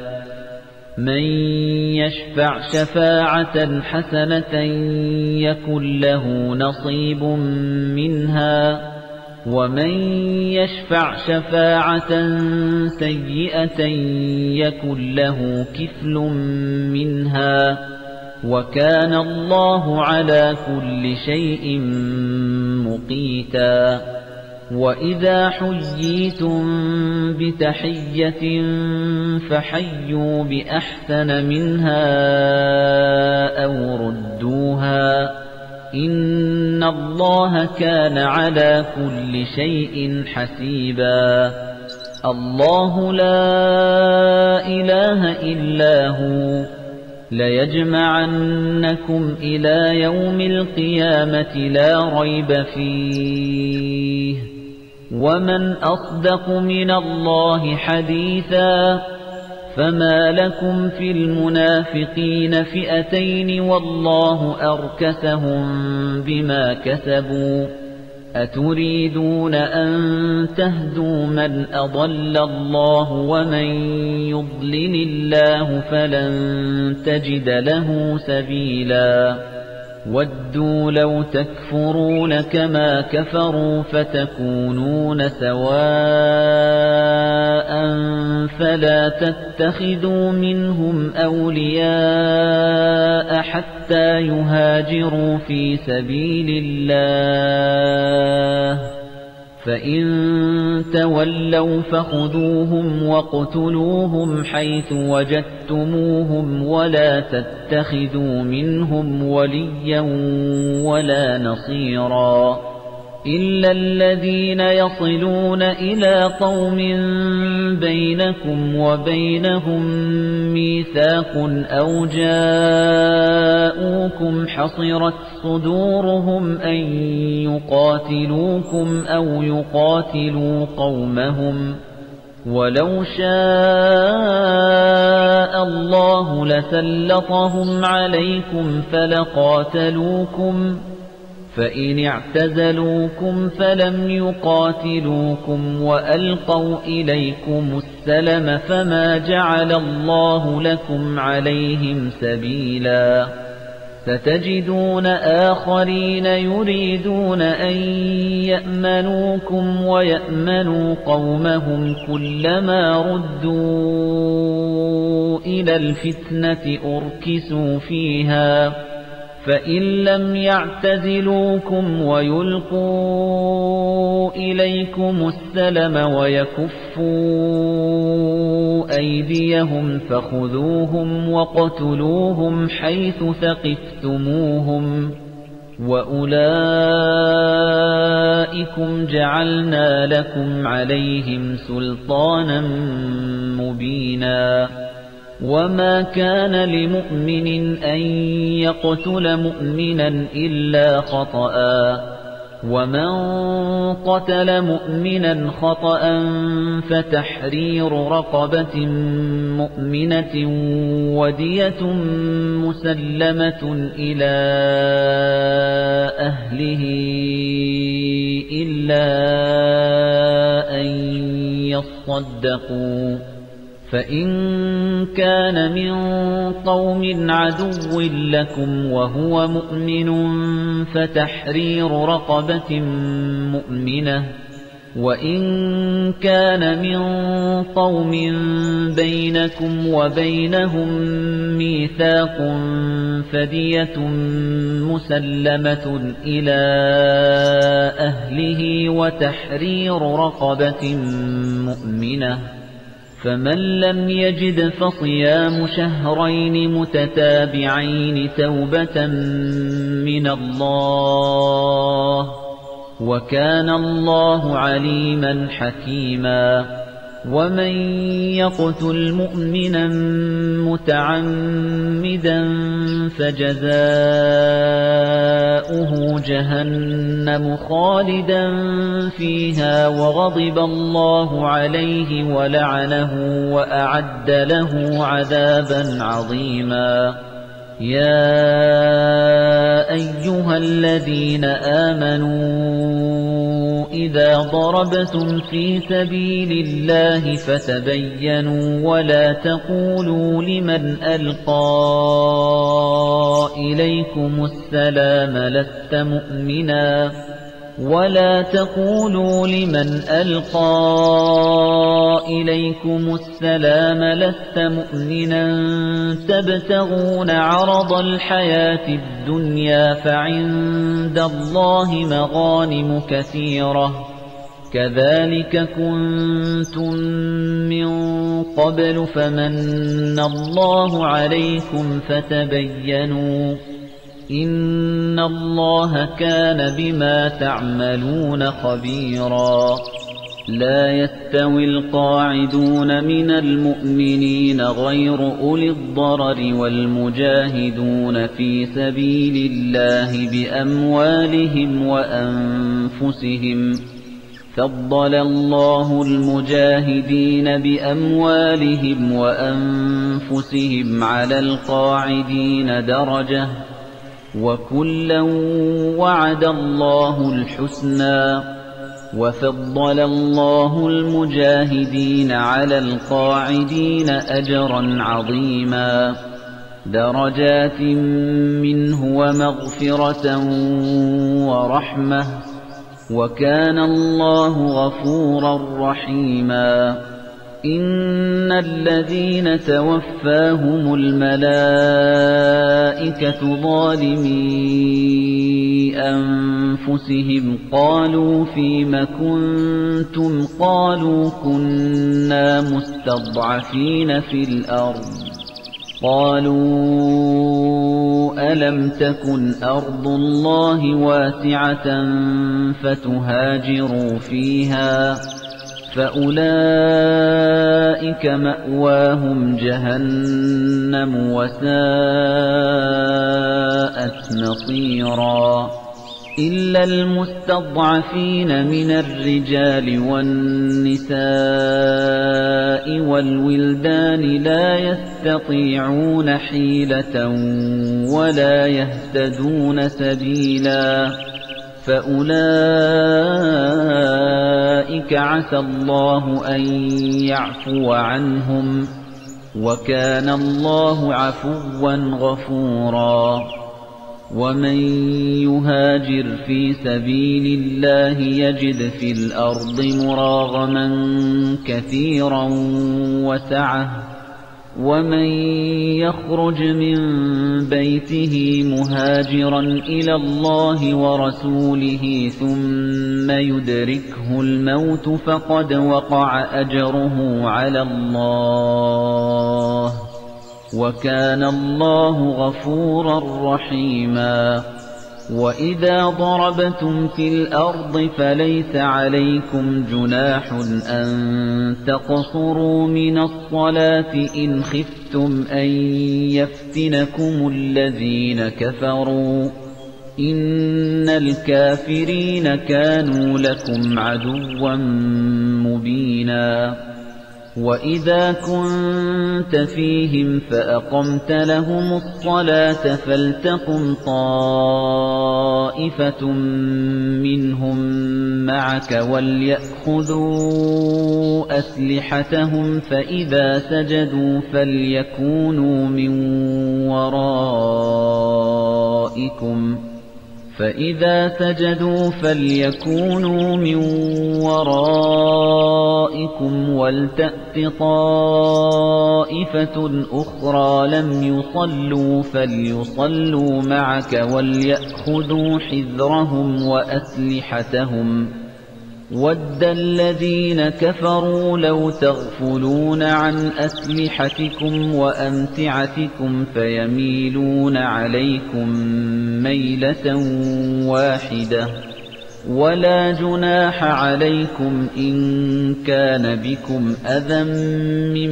مَن يَشْفَعْ شَفَاعَةً حَسَنَةً يَكُن لَّهُ نَصِيبٌ مِّنْهَا وَمَن يَشْفَعْ شَفَاعَةً سَيِّئَةً يَكُن لَّهُ كِفْلٌ مِّنْهَا وَكَانَ اللَّهُ عَلَى كُلِّ شَيْءٍ مُقِيتًا وَإِذَا حُيِّيتُم بِتَحِيَّةٍ فَحَيُّوا بِأَحْسَنَ مِنْهَا أَوْ رُدُّوهَا إِنَّ اللَّهَ كَانَ عَلَى كُلِّ شَيْءٍ حَسِيبًا اللَّهُ لَا إِلَٰهَ إِلَّا هُوَ لَيَجْمَعَنَّكُمْ إِلَىٰ يَوْمِ الْقِيَامَةِ لَا رَيْبَ فِيهِ وَمَنْ أَصْدَقُ مِنَ اللَّهِ حَدِيثًا فَمَا لَكُمْ فِي الْمُنَافِقِينَ فِئَتَيْنِ وَاللَّهُ أَرْكَسَهُم بِمَا كَسَبُوا أَتُرِيدُونَ أَن تَهْدُوا مَنْ أَضَلَّ اللَّهُ وَمَن يُضْلِلِ اللَّهُ فَلَن تَجِدَ لَهُ سَبِيلًا وَدُّوا لَوْ تَكْفُرُونَ كَمَا كَفَرُوا فَتَكُونُونَ سَوَاءً فَلَا تَتَّخِذُوا مِنْهُمْ أَوْلِيَاءَ حَتَّى يُهَاجِرُوا فِي سَبِيلِ اللَّهِ فَإِن تَوَلَّوْا فَخُذُوهُمْ وَاقْتُلُوهُمْ حَيْثُ وَجَدتُّمُوهُمْ وَلَا تَتَّخِذُوا مِنْهُمْ وَلِيًّا وَلَا نَصِيرًا إِلَّا الَّذِينَ يَصِلُونَ إِلَى قَوْمٍ بَيْنَكُمْ وَبَيْنَهُم مِّيثَاقٌ أَوْ جَاءُوكُمْ حَصِرَتْ صُدُورُهُمْ أَن يُقَاتِلُوكُمْ أَوْ يُقَاتِلُوا قَوْمَهُمْ وَلَوْ شَاءَ اللَّهُ لَسَلَّطَهُمْ عَلَيْكُمْ فَلَقَاتَلُوكُمْ فَإِنِ اعْتَزَلُوكُمْ فَلَمْ يُقَاتِلُوكُمْ وَأَلْقَوْا إِلَيْكُمُ السَّلَمَ فَمَا جَعَلَ اللَّهُ لَكُمْ عَلَيْهِمْ سَبِيلًا سَتَجِدُونَ آخَرِينَ يُرِيدُونَ أَن يَأْمَنُوكُمْ وَيَأْمَنُوا قَوْمَهُمْ كُلَّمَا رُدُّوا إِلَى الْفِتْنَةِ أُرْكِسُوا فِيهَا فَإِن لَّمْ يَعْتَزِلُوكُمْ وَيُلْقُوا إِلَيْكُمُ السَّلَمَ وَيَكُفُّوا أَيْدِيَهُمْ فَخُذُوهُمْ وَاقْتُلُوهُمْ حَيْثُ ثَقِفْتُمُوهُمْ وَأُولَئِكُمْ جَعَلْنَا لَكُمْ عَلَيْهِمْ سُلْطَانًا مُّبِينًا وَمَا كَانَ لِمُؤْمِنٍ أَن يَقْتُلَ مُؤْمِنًا إِلَّا خَطَأً وَمَن قَتَلَ مُؤْمِنًا خَطَأً فَتَحْرِيرُ رَقَبَةٍ مُؤْمِنَةٍ وَدِيَةٌ مُسَلَّمَةٌ إِلَى أَهْلِهِ إِلَّا أَن يَصَّدَّقُوا فَإِن كَانَ مِن قَوْمٍ عَدُوٍّ لَّكُمْ وَهُوَ مُؤْمِنٌ فَتَحْرِيرُ رَقَبَةٍ مُؤْمِنَةٍ وَإِن كَانَ مِن قَوْمٍ بَيْنَكُمْ وَبَيْنَهُم مِّيثَاقٌ فَدِيَةٌ مُّسَلَّمَةٌ إِلَى أَهْلِهِ وَتَحْرِيرُ رَقَبَةٍ مُؤْمِنَةٍ فَمَن لَّمْ يَجِدْ فَصِيَامُ شَهْرَيْنِ مُتَتَابِعَيْنِ تَوْبَةً مِّنَ اللَّهِ وَكَانَ اللَّهُ عَلِيمًا حَكِيمًا وَمَن يَقْتُلْ مُؤْمِنًا مُّتَعَمِّدًا فَجَزَاؤُهُ جَهَنَّمُ خَالِدًا فِيهَا وَغَضِبَ اللَّهُ عَلَيْهِ وَلَعَنَهُ وَأَعَدَّ لَهُ عَذَابًا عَظِيمًا يَا أَيُّهَا الَّذِينَ آمَنُوا إِذَا ضَرَبْتُمْ فِي سَبِيلِ اللَّهِ فَتَبَيَّنُوا وَلَا تَقُولُوا لِمَنْ أَلْقَىٰ إِلَيْكُمُ السَّلَامَ لَسْتَ مُؤْمِنًا وَلَا تَقُولُوا لِمَنْ أَلْقَىٰ إليكم السلام لست مؤمنا تبتغون عرض الحياة الدنيا فعند الله مغانم كثيرة كذلك كنتم من قبل فمن الله عليكم فتبينوا إن الله كان بما تعملون خبيرا لا يستوي القاعدون من المؤمنين غير أولي الضرر والمجاهدون في سبيل الله بأموالهم وأنفسهم فضل الله المجاهدين بأموالهم وأنفسهم على القاعدين درجة وكلا وعد الله الحسنى وفضل الله المجاهدين على القاعدين أجرا عظيما درجات منه ومغفرة ورحمة وكان الله غفورا رحيما إن الذين توفاهم الملائكة ظالمي أنفسهم قالوا فيم كنتم قالوا كنا مستضعفين في الأرض قالوا ألم تكن أرض الله واسعة فتهاجروا فيها فأولئك مأواهم جهنم وساءت مصيرا إلا المستضعفين من الرجال والنساء والولدان لا يستطيعون حيلة ولا يهتدون سبيلا فأولئك عسى الله أن يعفو عنهم وكان الله عفوا غفورا ومن يهاجر في سبيل الله يجد في الأرض مراغما كثيرا وسعة ومن يخرج من بيته مهاجرا إلى الله ورسوله ثم يدركه الموت فقد وقع أجره على الله وكان الله غفورا رحيما وإذا ضربتم في الأرض فليس عليكم جناح أن تقصروا من الصلاة إن خفتم أن يفتنكم الذين كفروا إن الكافرين كانوا لكم عدوا مبينا وإذا كنت فيهم فأقمت لهم الصلاة فلتقم طائفة منهم معك وليأخذوا أسلحتهم فإذا سجدوا فليكونوا من ورائكم ولتأت طائفة أخرى لم يصلوا فليصلوا معك وليأخذوا حذرهم وأسلحتهم وَدَّ الَّذِينَ كَفَرُوا لَوْ تَغْفُلُونَ عَنْ أَسْلِحَتِكُمْ وَأَمْتِعَتِكُمْ فَيَمِيلُونَ عَلَيْكُمْ مَيْلَةً وَاحِدَةً وَلَا جُنَاحَ عَلَيْكُمْ إِن كَانَ بِكُمْ أَذًى مِّن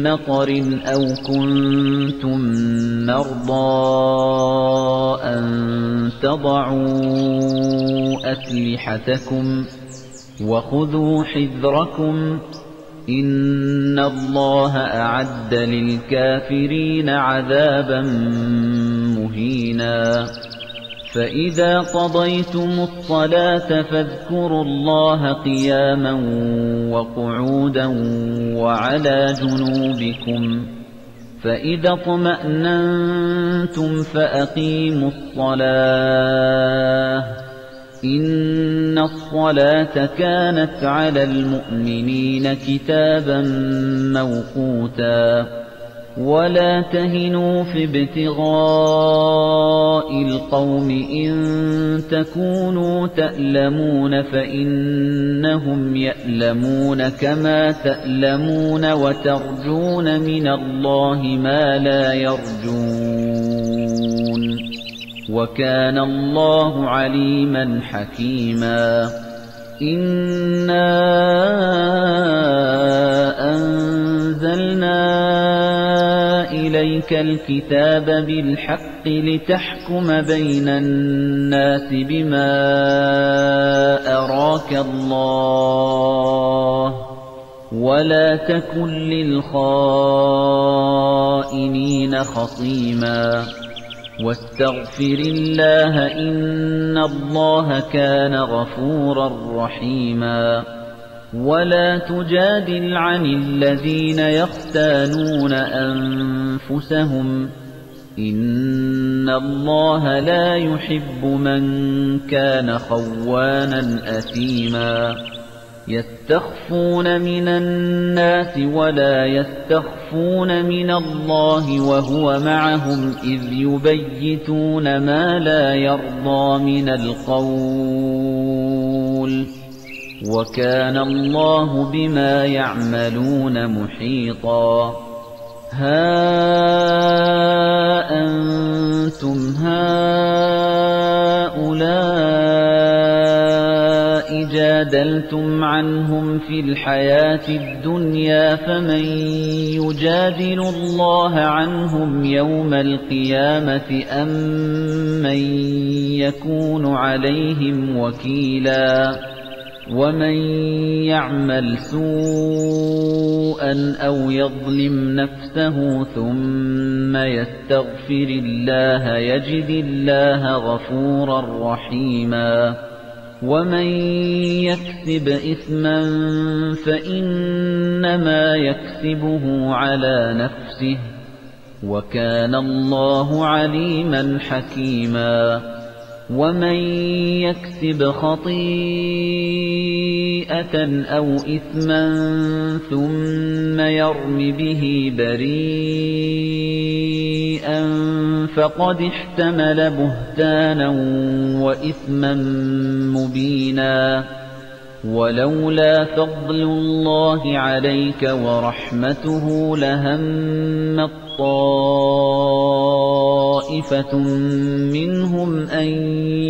مَّطَرٍ أَوْ كُنتُم مَّرْضَىٰ أَن تَضَعُوا أَسْلِحَتَكُمْ وَخُذُوا حِذْرَكُمْ إِنَّ اللَّهَ أَعَدَّ لِلْكَافِرِينَ عَذَابًا مُّهِينًا فَإِذَا قَضَيْتُمُ الصَّلَاةَ فاذكروا اللَّهَ قِيَامًا وَقُعُودًا وَعَلَى جُنُوبِكُمْ فَإِذَا اطْمَأْنَنتُمْ فَأَقِيمُوا الصَّلَاةَ إِنَّ الصَّلَاةَ كَانَتْ عَلَى الْمُؤْمِنِينَ كِتَابًا مَّوْقُوتًا وَلَا تَهِنُوا فِي ابْتِغَاءِ الْقَوْمِ إِن تَكُونُوا تَأْلَمُونَ فَإِنَّهُمْ يَأْلَمُونَ كَمَا تَأْلَمُونَ وَتَرْجُونَ مِنَ اللَّهِ مَا لَا يَرْجُونَ وَكَانَ اللَّهُ عَلِيمًا حَكِيمًا إِنَّا أَنزَلْنَا إِلَيْكَ الْكِتَابَ بِالْحَقِّ لِتَحْكُمَ بَيْنَ النَّاسِ بِمَا أَرَاكَ اللَّهُ وَلَا تَكُن لِّلْخَائِنِينَ خَصِيمًا وَاسْتَغْفِرِ اللَّهَ إِنَّ اللَّهَ كَانَ غَفُورًا رَّحِيمًا وَلَا تُجَادِلْ عَنِ الَّذِينَ يَخْتَانُونَ أَنفُسَهُمْ إِنَّ اللَّهَ لا يُحِبُّ مَن كَانَ خَوَّانًا أَثِيمًا يَسْتَخْفُونَ مِنَ النَّاسِ وَلَا يَسْتَخْفُونَ مِنَ اللَّهِ وَهُوَ مَعَهُمْ إِذْ يُبَيِّتُونَ مَا لَا يَرْضَىٰ مِنَ الْقَوْلِ وَكَانَ اللَّهُ بِمَا يَعْمَلُونَ مُحِيطًا هَا أَنتُمْ هَؤُلَاءِ جَادَلْتُمْ عَنْهُمْ فِي الْحَيَاةِ الدُّنْيَا فَمَن يُجَادِلُ اللَّهَ عَنْهُمْ يَوْمَ الْقِيَامَةِ أَم مَّن يَكُونُ عَلَيْهِمْ وَكِيلًا وَمَن يَعْمَلْ سُوءًا أَوْ يَظْلِمْ نَفْسَهُ ثُمَّ يَسْتَغْفِرِ اللَّهَ يَجِدِ اللَّهَ غَفُورًا رَّحِيمًا وَمَن يَكْسِبْ إِثْمًا فَإِنَّمَا يَكْسِبُهُ عَلَىٰ نَفْسِهِ وَكَانَ اللَّهُ عَلِيمًا حَكِيمًا وَمَن يَكْسِبْ خَطِيئَةً أَوْ إِثْمًا ثُمَّ يَرْمِ بِهِ بَرِيئًا فَقَدِ احْتَمَلَ بُهْتَانًا وَإِثْمًا مُّبِينًا وَلَوْلَا فَضْلُ اللَّهِ عَلَيْكَ وَرَحْمَتُهُ لَهَمَّت طَّائِفَةٌ مِّنْهُمْ أَن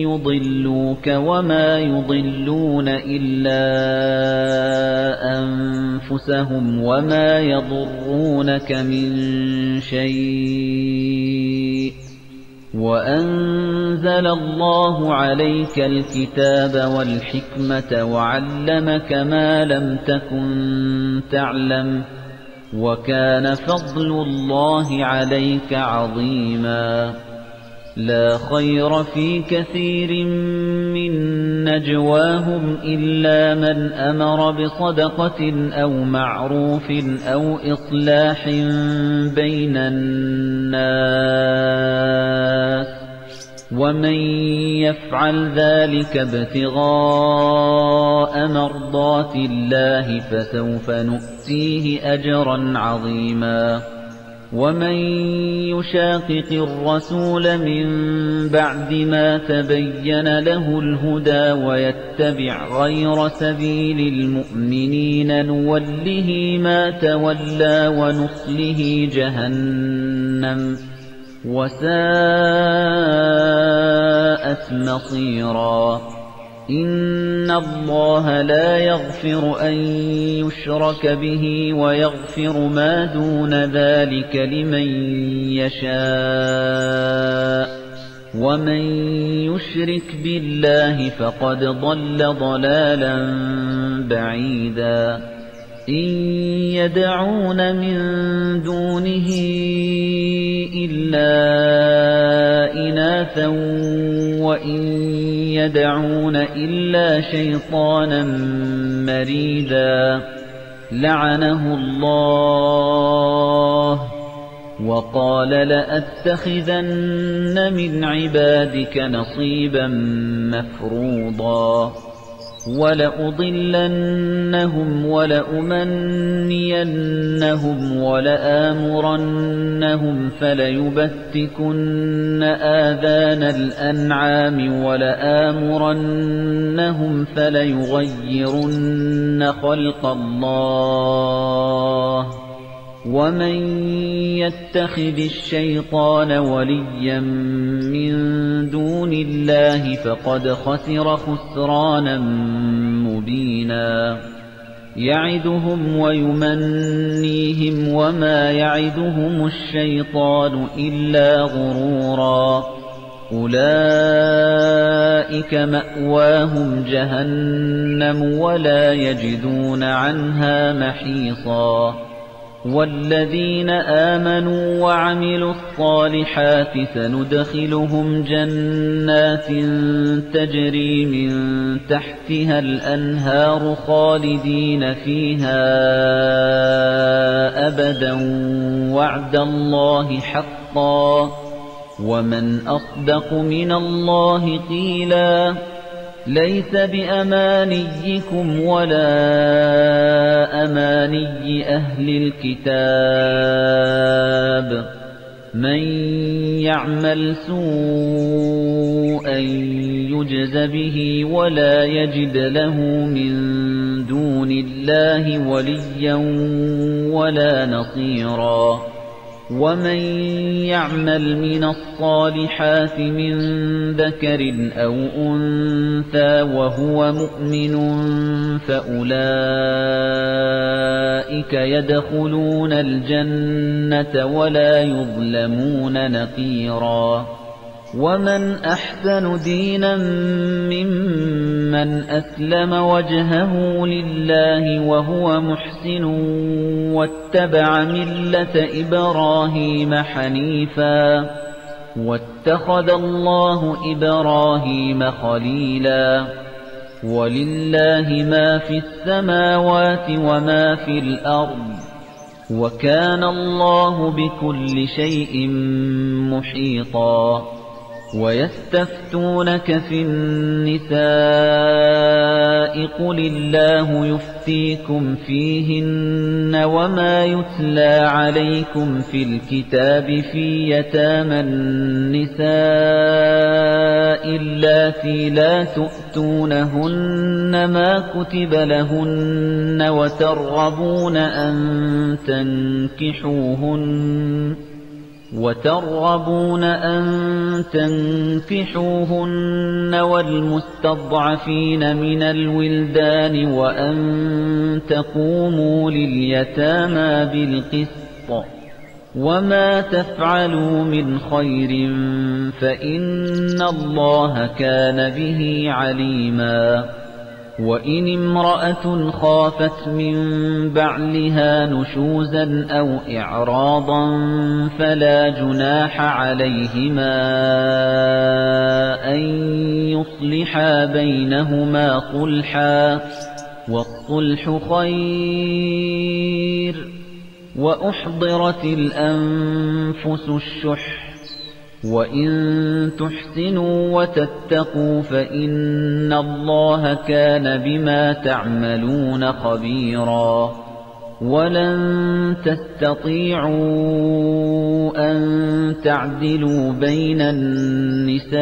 يُضِلُّوكَ وَمَا يُضِلُّونَ إِلَّا أَنفُسَهُمْ وَمَا يَضُرُّونَكَ مِن شَيْءٍ وَأَنزَلَ اللَّهُ عَلَيْكَ الْكِتَابَ وَالْحِكْمَةَ وَعَلَّمَكَ مَا لَمْ تَكُن تَعْلَمُ وَكَانَ فَضْلُ اللَّهِ عَلَيْكَ عَظِيمًا لَا خَيْرَ فِي كَثِيرٍ مِّن نَّجْوَاهُمْ إِلَّا مَنْ أَمَرَ بِصَدَقَةٍ أَوْ مَعْرُوفٍ أَوْ إِصْلَاحٍ بَيْنَ النَّاسِ وَمَن يَفْعَلْ ذَلِكَ ابْتِغَاءَ مَرْضَاتِ اللَّهِ فَسَوْفَ نُؤْتِيهِ أَجْرًا عَظِيمًا وَمَن يُشَاقِقِ الرَّسُولَ مِن بَعْدِ مَا تَبَيَّنَ لَهُ الْهُدَى وَيَتَّبِعْ غَيْرَ سَبِيلِ الْمُؤْمِنِينَ نُوَلِّهِ مَا تَوَلَّىٰ وَنُصْلِهِ جَهَنَّمَ وَسَاءَتْ مَصِيرًا إِنَّ اللَّهَ لَا يَغْفِرُ أَن يُشْرَكَ بِهِ وَيَغْفِرُ مَا دُونَ ذَلِكَ لِمَن يَشَاءُ وَمَن يُشْرِكْ بِاللَّهِ فَقَدْ ضَلَّ ضَلَالًا بَعِيدًا إِن يَدْعُونَ مِن دُونِهِ إِلَّا إِنَاثًا وَإِن يَدْعُونَ إِلَّا شَيْطَانًا مَّرِيدًا لَّعَنَهُ اللَّهُ وقال لأتخذن من عبادك نصيبا مفروضا ولأضلنهم ولأمنينهم ولآمرنهم فليبتكن آذان الأنعام ولآمرنهم فليغيرن خلق الله ومن يتخذ الشيطان وليا من دون الله فقد خسر خسرانا مبينا يعدهم ويمنيهم وما يعدهم الشيطان إلا غرورا أولئك مأواهم جهنم ولا يجدون عنها محيصا والذين آمنوا وعملوا الصالحات سندخلهم جنات تجري من تحتها الأنهار خالدين فيها أبدا وعد الله حقا ومن أصدق من الله قيلا ليس بأمانيكم ولا أماني أهل الكتاب من يعمل سوءا يجز به ولا يجد له من دون الله وليا ولا نصيرا ومن يعمل من الصالحات من ذكر أو أنثى وهو مؤمن فأولئك يدخلون الجنة ولا يظلمون نقيرا ومن أحسن دينا ممن أسلم وجهه لله وهو محسن واتبع ملة إبراهيم حنيفا واتخذ الله إبراهيم خليلا ولله ما في السماوات وما في الأرض وكان الله بكل شيء محيطا ويستفتونك في النساء قل الله يفتيكم فيهن وما يتلى عليكم في الكتاب في يتامى النساء اللاتي لا تؤتونهن ما كتب لهن وترغبون أن تنكحوهن والمستضعفين من الولدان وأن تقوموا لليتامى بالقسط وما تفعلوا من خير فإن الله كان به عليما وإن امرأة خافت من بعلها نشوزا أو إعراضا فلا جناح عليهما أن يصلحا بينهما صلحا والصلح خير وأحضرت الأنفس الشح وإن تحسنوا وتتقوا فإن الله كان بما تعملون خبيرا ولن تستطيعوا أن تعدلوا بين النساء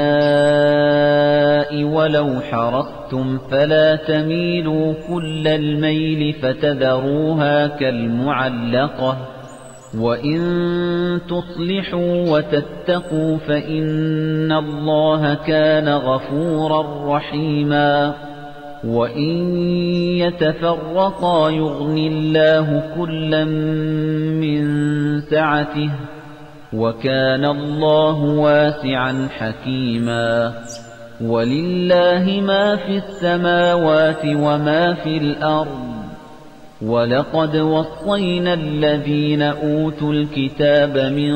ولو حرصتم فلا تميلوا كل الميل فتذروها كالمعلقة وإن تصلحوا وتتقوا فإن الله كان غفورا رحيما وإن يتفرقا يغن الله كلا من سعته وكان الله واسعا حكيما ولله ما في السماوات وما في الأرض وَلَقَدْ وَصَّيْنَا الَّذِينَ أُوتُوا الْكِتَابَ مِنْ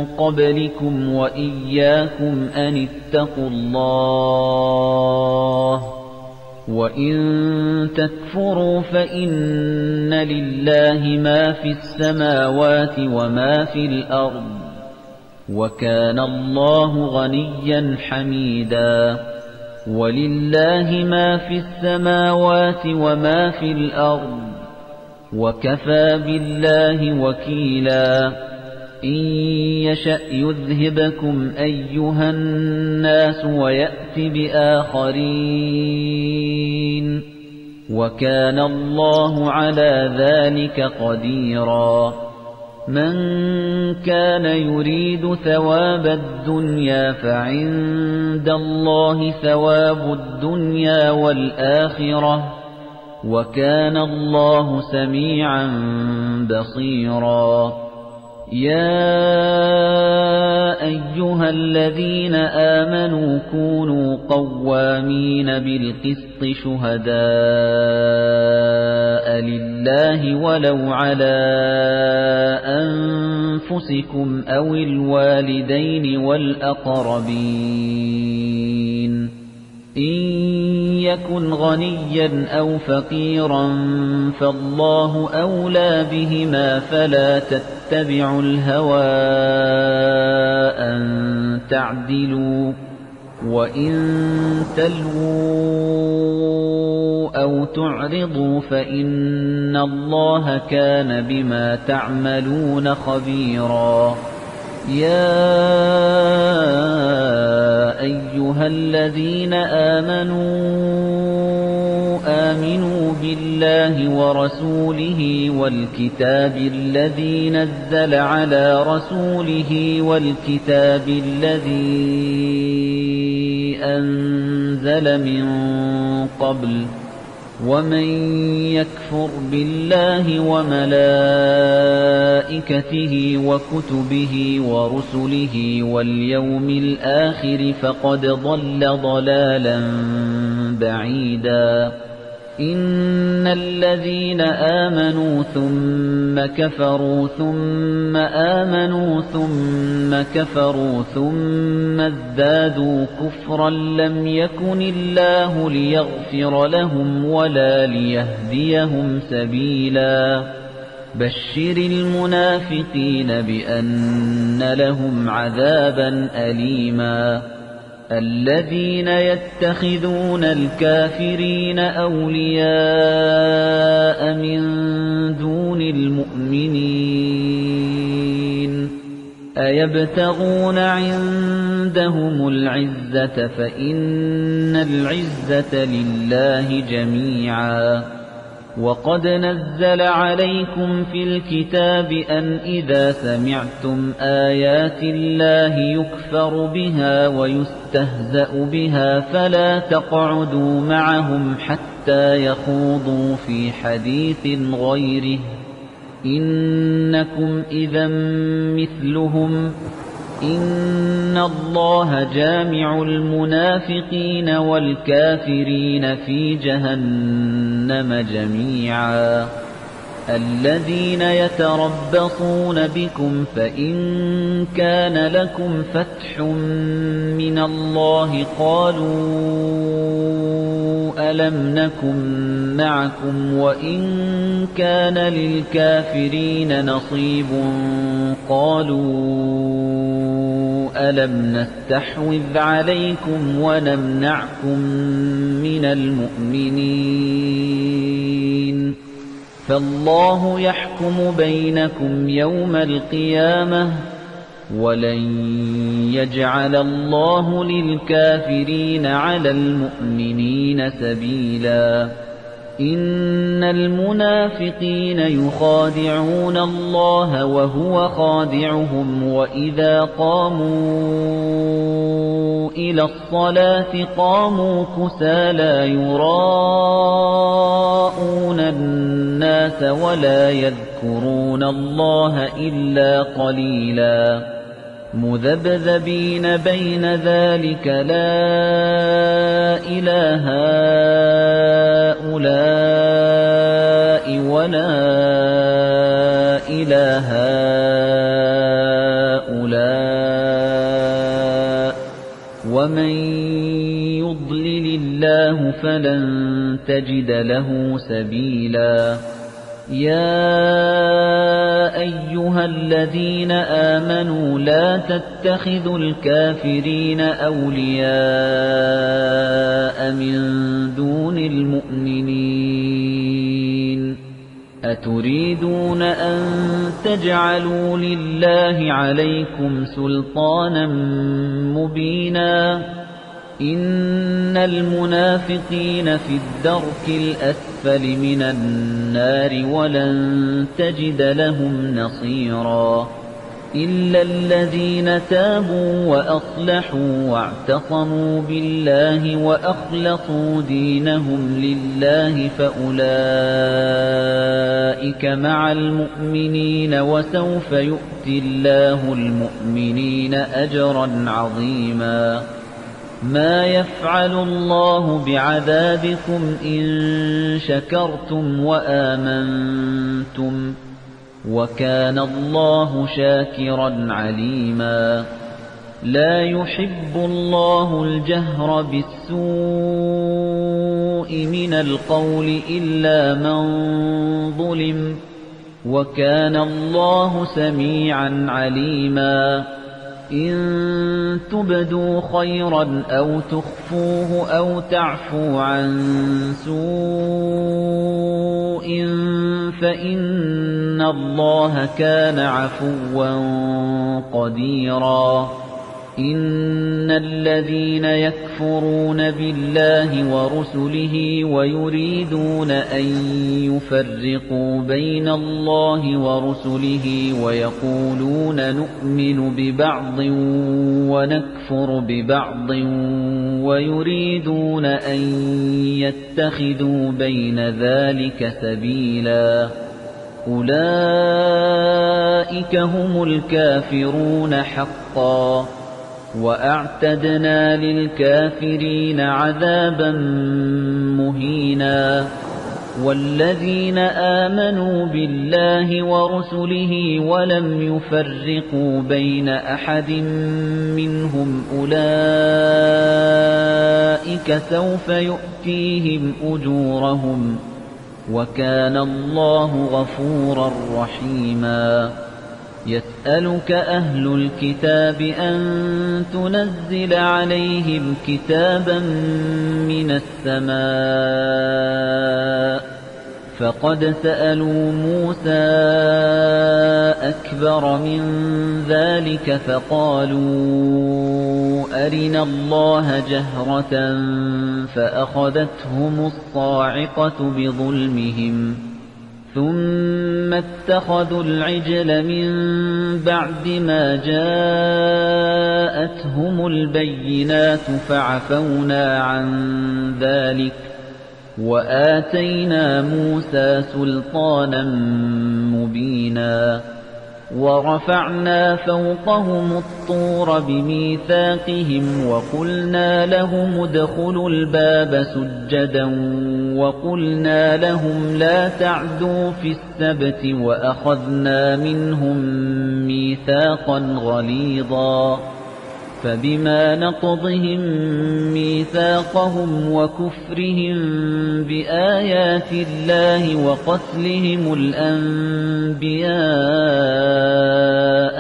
قَبْلِكُمْ وَإِيَّاكُمْ أَنِ اتَّقُوا اللَّهَ وَإِن تَكْفُرُوا فَإِنَّ لِلَّهِ مَا فِي السَّمَاوَاتِ وَمَا فِي الْأَرْضِ وَكَانَ اللَّهُ غَنِيًّا حَمِيدًا وَلِلَّهِ مَا في السَّمَاوَاتِ وَمَا في الْأَرْضِ وَكَفَى بِاللَّهِ وَكِيلًا إِن يَشَأْ يُذْهِبْكُمْ أَيُّهَا النَّاسُ وَيَأْتِ بِآخَرِينَ وَكَانَ اللَّهُ عَلَى ذَلِكَ قَدِيرًا مَنْ كَانَ يُرِيدُ ثَوَابَ الدُّنْيَا فَعِندَ اللَّهِ ثَوَابُ الدُّنْيَا وَالْآخِرَةِ وَكَانَ اللَّهُ سَمِيعًا بَصِيرًا يَا أَيُّهَا الَّذِينَ آمَنُوا كُونُوا قَوَّامِينَ بِالْقِسْطِ شُهَدَاءَ لِلَّهِ وَلَوْ عَلَى أَنفُسِكُمْ أَوِ الْوَالِدَيْنِ وَالْأَقْرَبِينَ إِن يَكُنْ غَنِيًّا أَوْ فَقِيرًا فَاللَّهُ أَوْلَى بِهِمَا فَلَا تَتَّبِعُوا الْهَوَىٰ أَن تَعْدِلُوا وَإِن تَلْوُوا أَوْ تُعْرِضُوا فَإِنَّ اللَّهَ كَانَ بِمَا تَعْمَلُونَ خَبِيرًا يَا أَيُّهَا الَّذِينَ آمنوا بِاللَّهِ وَرَسُولِهِ وَالْكِتَابِ الَّذِي نَزَّلَ عَلَى رَسُولِهِ وَالْكِتَابِ الَّذِي أَنزَلَ مِن قَبْلُ وَمَن يَكْفُرْ بِاللَّهِ وَمَلَائِكَتِهِ وَكُتُبِهِ وَرُسُلِهِ وَالْيَوْمِ الْآخِرِ فَقَدْ ضَلَّ ضَلَالًا بَعِيدًا إِنَّ الَّذِينَ آمَنُوا ثُمَّ كَفَرُوا ثُمَّ آمَنُوا ثُمَّ كَفَرُوا ثُمَّ ازْدَادُوا كُفْرًا لَّمْ يَكُنِ اللَّهُ لِيَغْفِرَ لَهُمْ وَلَا لِيَهْدِيَهُمْ سَبِيلًا بَشِّرِ الْمُنَافِقِينَ بِأَنَّ لَهُمْ عَذَابًا أَلِيمًا الَّذِينَ يَتَّخِذُونَ الْكَافِرِينَ أَوْلِيَاءَ مِن دُونِ الْمُؤْمِنِينَ أَيَبْتَغُونَ عِندَهُمُ الْعِزَّةَ فَإِنَّ الْعِزَّةَ لِلَّهِ جَمِيعًا وَقَدْ نَزَّلَ عَلَيْكُمْ فِي الْكِتَابِ أَنْ إِذَا سَمِعْتُمْ آيَاتِ اللَّهِ يُكْفَرُ بِهَا وَيُسْتَهْزَأُ بِهَا فَلَا تَقْعُدُوا مَعَهُمْ حَتَّى يَخُوضُوا فِي حَدِيثٍ غَيْرِهِ إِنَّكُمْ إِذًا مِثْلُهُمْ إِنَّ اللَّهَ جَامِعُ الْمُنَافِقِينَ وَالْكَافِرِينَ فِي جَهَنَّمَ جَمِيعًا الَّذِينَ يَتَرَبَّصُونَ بِكُمْ فَإِن كَانَ لَكُمْ فَتْحٌ مِّنَ اللَّهِ قَالُوا أَلَمْ نَكُن مَّعَكُمْ وَإِن كَانَ لِلْكَافِرِينَ نَصِيبٌ قَالُوا أَلَمْ نَسْتَحْوِذْ عَلَيْكُمْ وَنَمْنَعْكُم مِّنَ الْمُؤْمِنِينَ فَاللَّهُ يَحْكُمُ بَيْنَكُمْ يَوْمَ الْقِيَامَةِ وَلَن يَجْعَلَ اللَّهُ لِلْكَافِرِينَ عَلَى الْمُؤْمِنِينَ سَبِيلًا إِنَّ الْمُنَافِقِينَ يُخَادِعُونَ اللَّهَ وَهُوَ خَادِعُهُمْ وَإِذَا قَامُوا إِلَى الصَّلَاةِ قَامُوا كُسَالَىٰ يُرَاءُونَ النَّاسَ وَلَا يَذْكُرُونَ اللَّهَ إِلَّا قَلِيلًا مُذَبْذَبِينَ بَيْنَ ذَلِكَ لَا إِلَىٰ هَٰؤُلَاءِ وَلَا إِلَىٰ هَٰؤُلَاءِ وَمَن يُضْلِلِ اللَّهُ فَلَن تجد له سبيلا يا أيها الذين آمنوا لا تتخذوا الكافرين أولياء من دون المؤمنين أتريدون أن تجعلوا لله عليكم سلطانا مبينا إن المنافقين في الدرك الأسفل من النار ولن تجد لهم نصيرا إلا الذين تابوا وأصلحوا واعتصموا بالله وأخلصوا دينهم لله فأولئك مع المؤمنين وسوف يؤتي الله المؤمنين أجرا عظيما ما يفعل الله بعذابكم إن شكرتم وآمنتم وكان الله شاكرا عليما لا يحب الله الجهر بالسوء من القول إلا من ظلم وكان الله سميعا عليما إن تبدوا خيرا أو تخفوه أو تعفو عن سوء فإن الله كان عفوا قديرا إن الذين يكفرون بالله ورسله ويريدون أن يفرقوا بين الله ورسله ويقولون نؤمن ببعض ونكفر ببعض ويريدون أن يتخذوا بين ذلك سبيلا أولئك هم الكافرون حقا وأعتدنا للكافرين عذابا مهينا والذين آمنوا بالله ورسله ولم يفرقوا بين أحد منهم أولئك سوف يؤتيهم أجورهم وكان الله غفورا رحيما يسألك أهل الكتاب أن تنزل عليهم كتابا من السماء فقد سألوا موسى أكبر من ذلك فقالوا أرنا الله جهرة فأخذتهم الصاعقة بظلمهم ثم اتخذوا العجل من بعد ما جاءتهم البينات فعفونا عن ذلك وآتينا موسى سلطانا مبينا ورفعنا فوقهم الطور بميثاقهم وقلنا لهم ادخلوا الباب سجدا وقلنا لهم لا تعدوا في السبت وأخذنا منهم ميثاقا غليظا فبما نقضهم ميثاقهم وكفرهم بآيات الله وقتلهم الأنبياء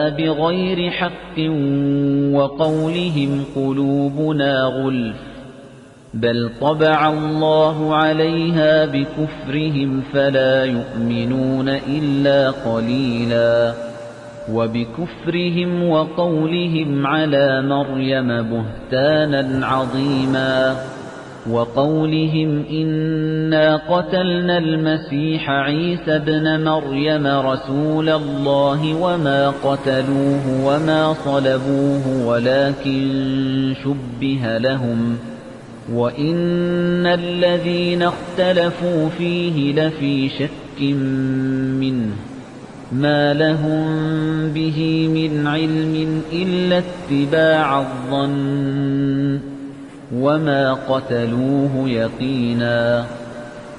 بغير حق وقولهم قلوبنا غلف بل طبع الله عليها بكفرهم فلا يؤمنون إلا قليلا وبكفرهم وقولهم على مريم بهتانا عظيما وقولهم إنا قتلنا المسيح عيسى ابن مريم رسول الله وما قتلوه وما صلبوه ولكن شبه لهم وإن الذين اختلفوا فيه لفي شك منه ما لهم به من علم إلا اتباع الظن وما قتلوه يقينا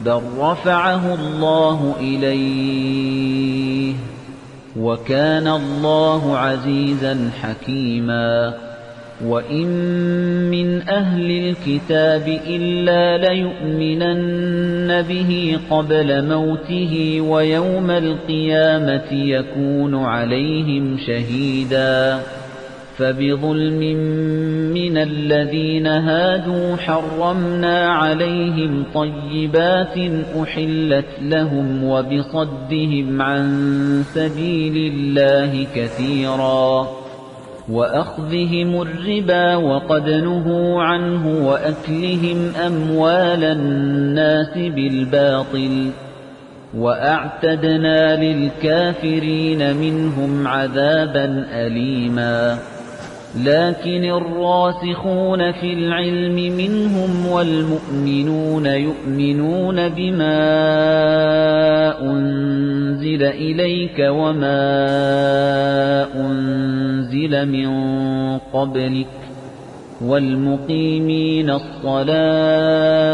بل رفعه الله إليه وكان الله عزيزا حكيما وَإِن مِّنْ أَهْلِ الْكِتَابِ إِلَّا لَيُؤْمِنَنَّ بِهِ قَبْلَ مَوْتِهِ وَيَوْمَ الْقِيَامَةِ يَكُونُ عَلَيْهِمْ شَهِيدًا فَبِظُلْمٍ مِّنَ الَّذِينَ هَادُوا حَرَّمْنَا عَلَيْهِمْ طَيِّبَاتٍ أُحِلَّتْ لَهُمْ وَبِصَدِّهِمْ عَن سَبِيلِ اللَّهِ كَثِيرًا وَأَخْذِهِمُ الرِّبَا وَقَدْ نُهُوا عَنْهُ وَأَكْلِهِمْ أَمْوَالَ النَّاسِ بِالْبَاطِلِ وَأَعْتَدْنَا لِلْكَافِرِينَ مِنْهُمْ عَذَابًا أَلِيمًا لكن الراسخون في العلم منهم والمؤمنون يؤمنون بما أنزل إليك وما أنزل من قبلك والمقيمين الصلاة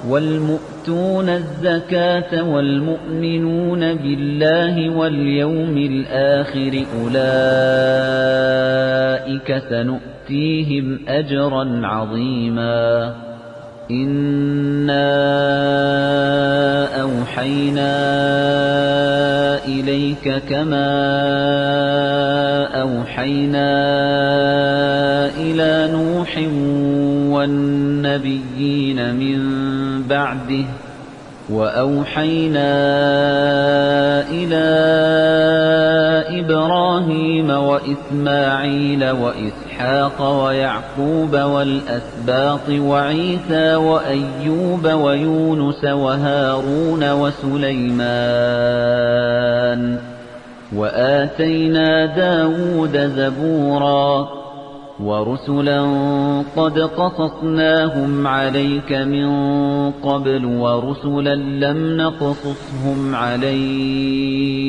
والمؤتون الزكاة والمؤمنون بالله واليوم الآخر أولئك سنؤتيهم أجرا عظيما إنا أوحينا إليك كما أوحينا إلى نوح والنبيين من بعده وأوحينا إلى إبراهيم وإسماعيل وإسحاق ويعقوب والأسباط وعيسى وأيوب ويونس وهارون وسليمان وآتينا داود زبورا وَرُسُلًا قَدْ قَصَصْنَاهُمْ عَلَيْكَ مِنْ قَبْلُ وَرُسُلًا لَمْ نَقْصُصْهُمْ عَلَيْكَ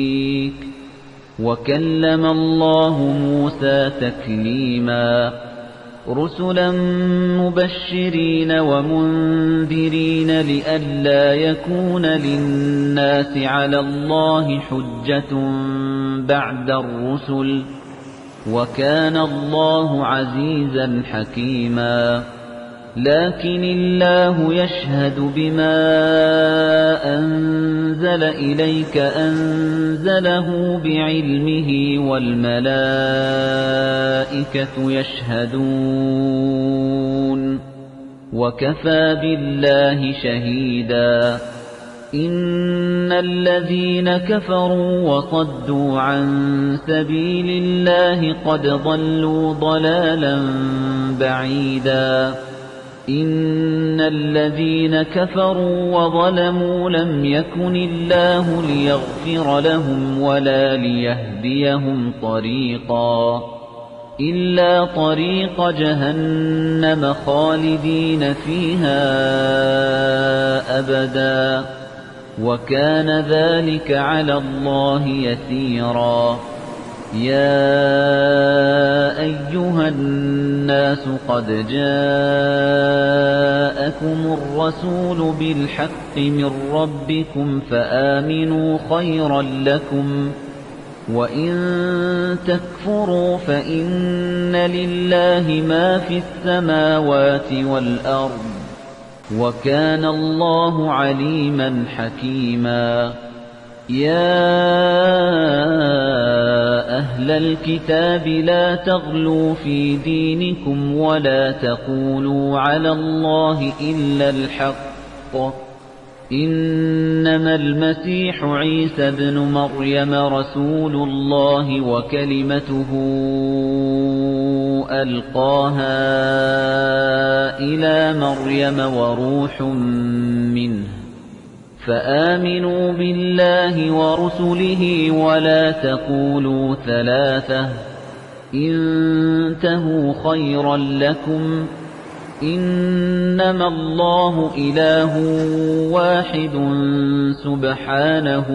وَكَلَّمَ اللَّهُ مُوسَى تَكْلِيمًا رُسُلًا مُبَشِّرِينَ وَمُنذِرِينَ لِئَلَّا يَكُونَ لِلنَّاسِ عَلَى اللَّهِ حُجَّةٌ بَعْدَ الرُّسُلِ وَكَانَ اللَّهُ عَزِيزًا حَكِيمًا لكن الله يشهد بما أنزل إليك أنزله بعلمه والملائكة يشهدون وكفى بالله شهيدا إن الذين كفروا وصدوا عن سبيل الله قد ضلوا ضلالا بعيدا إن الذين كفروا وظلموا لم يكن الله ليغفر لهم ولا ليهديهم طريقا إلا طريق جهنم خالدين فيها أبدا وكان ذلك على الله يسيرا يا أيها الناس قد جاءكم الرسول بالحق من ربكم فآمنوا خيرا لكم وإن تكفروا فإن لله ما في السماوات والأرض وكان الله عليما حكيما يا أهل الكتاب لا تغلوا في دينكم ولا تقولوا على الله إلا الحق إنما المسيح عيسى بن مريم رسول الله وكلمته ألقاها إلى مريم وروح منه فآمنوا بالله ورسله ولا تقولوا ثلاثة انتهوا خيرا لكم إنما الله إله واحد سبحانه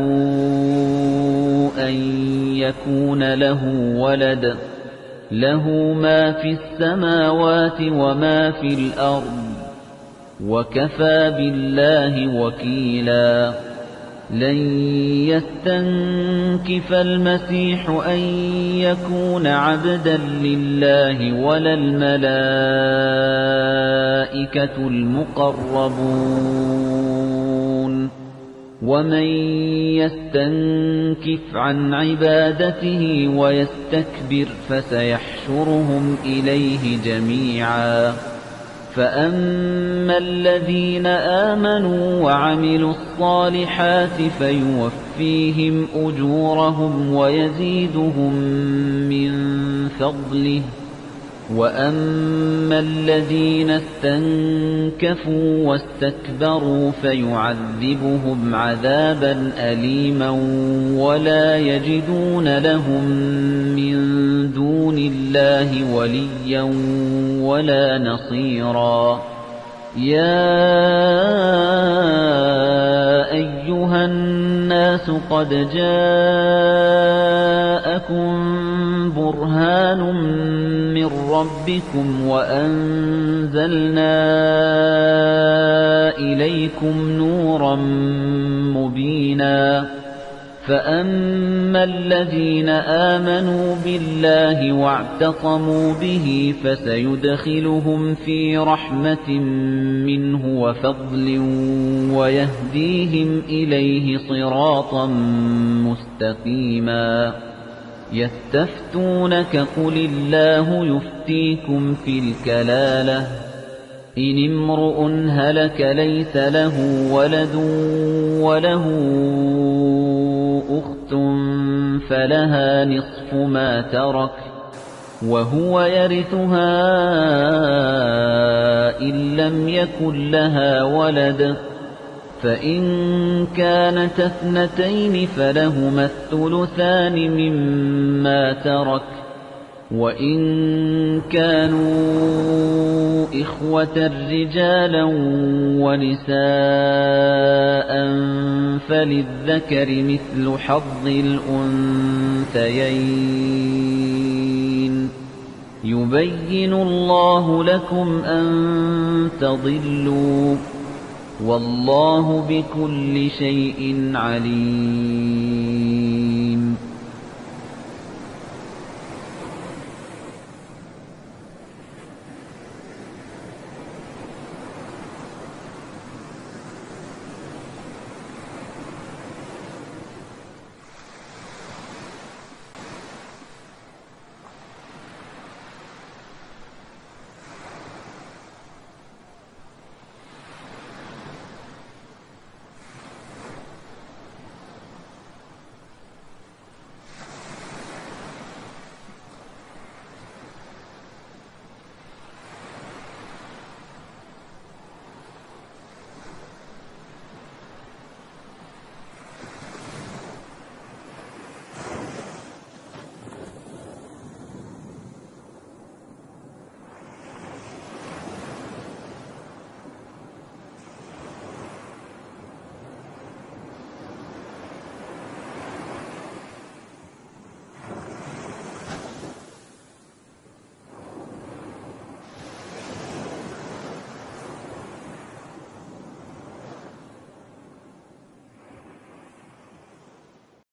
أن يكون له ولد له ما في السماوات وما في الأرض وكفى بالله وكيلا لن يستنكف المسيح أن يكون عبدا لله ولا الملائكة المقربون ومن يستنكف عن عبادته ويستكبر فسيحشرهم إليه جميعا فأما الذين آمنوا وعملوا الصالحات فيوفيهم أجورهم ويزيدهم من فضله وأما الذين استنكفوا واستكبروا فيعذبهم عذابا أليما ولا يجدون لهم من دون الله وليا ولا نصيرا يا أيها الناس قد جاءكم برهان من ربكم وأنزلنا إليكم نورا مبينا فأما الذين آمنوا بالله واعتصموا به فسيدخلهم في رحمة منه وفضل ويهديهم إليه صراطا مستقيما يستفتونك قل الله يفتيكم في الكلالة إن امرؤ هلك ليس له ولد وله أخت فلها نصف ما ترك وهو يرثها إن لم يكن لها ولد فإن كانت اثنتين فلهما الثلثان مما ترك وإن كانوا إخوة رجالا ونساء فللذكر مثل حظ الأنثيين يبين الله لكم أن تضلوا والله بكل شيء عليم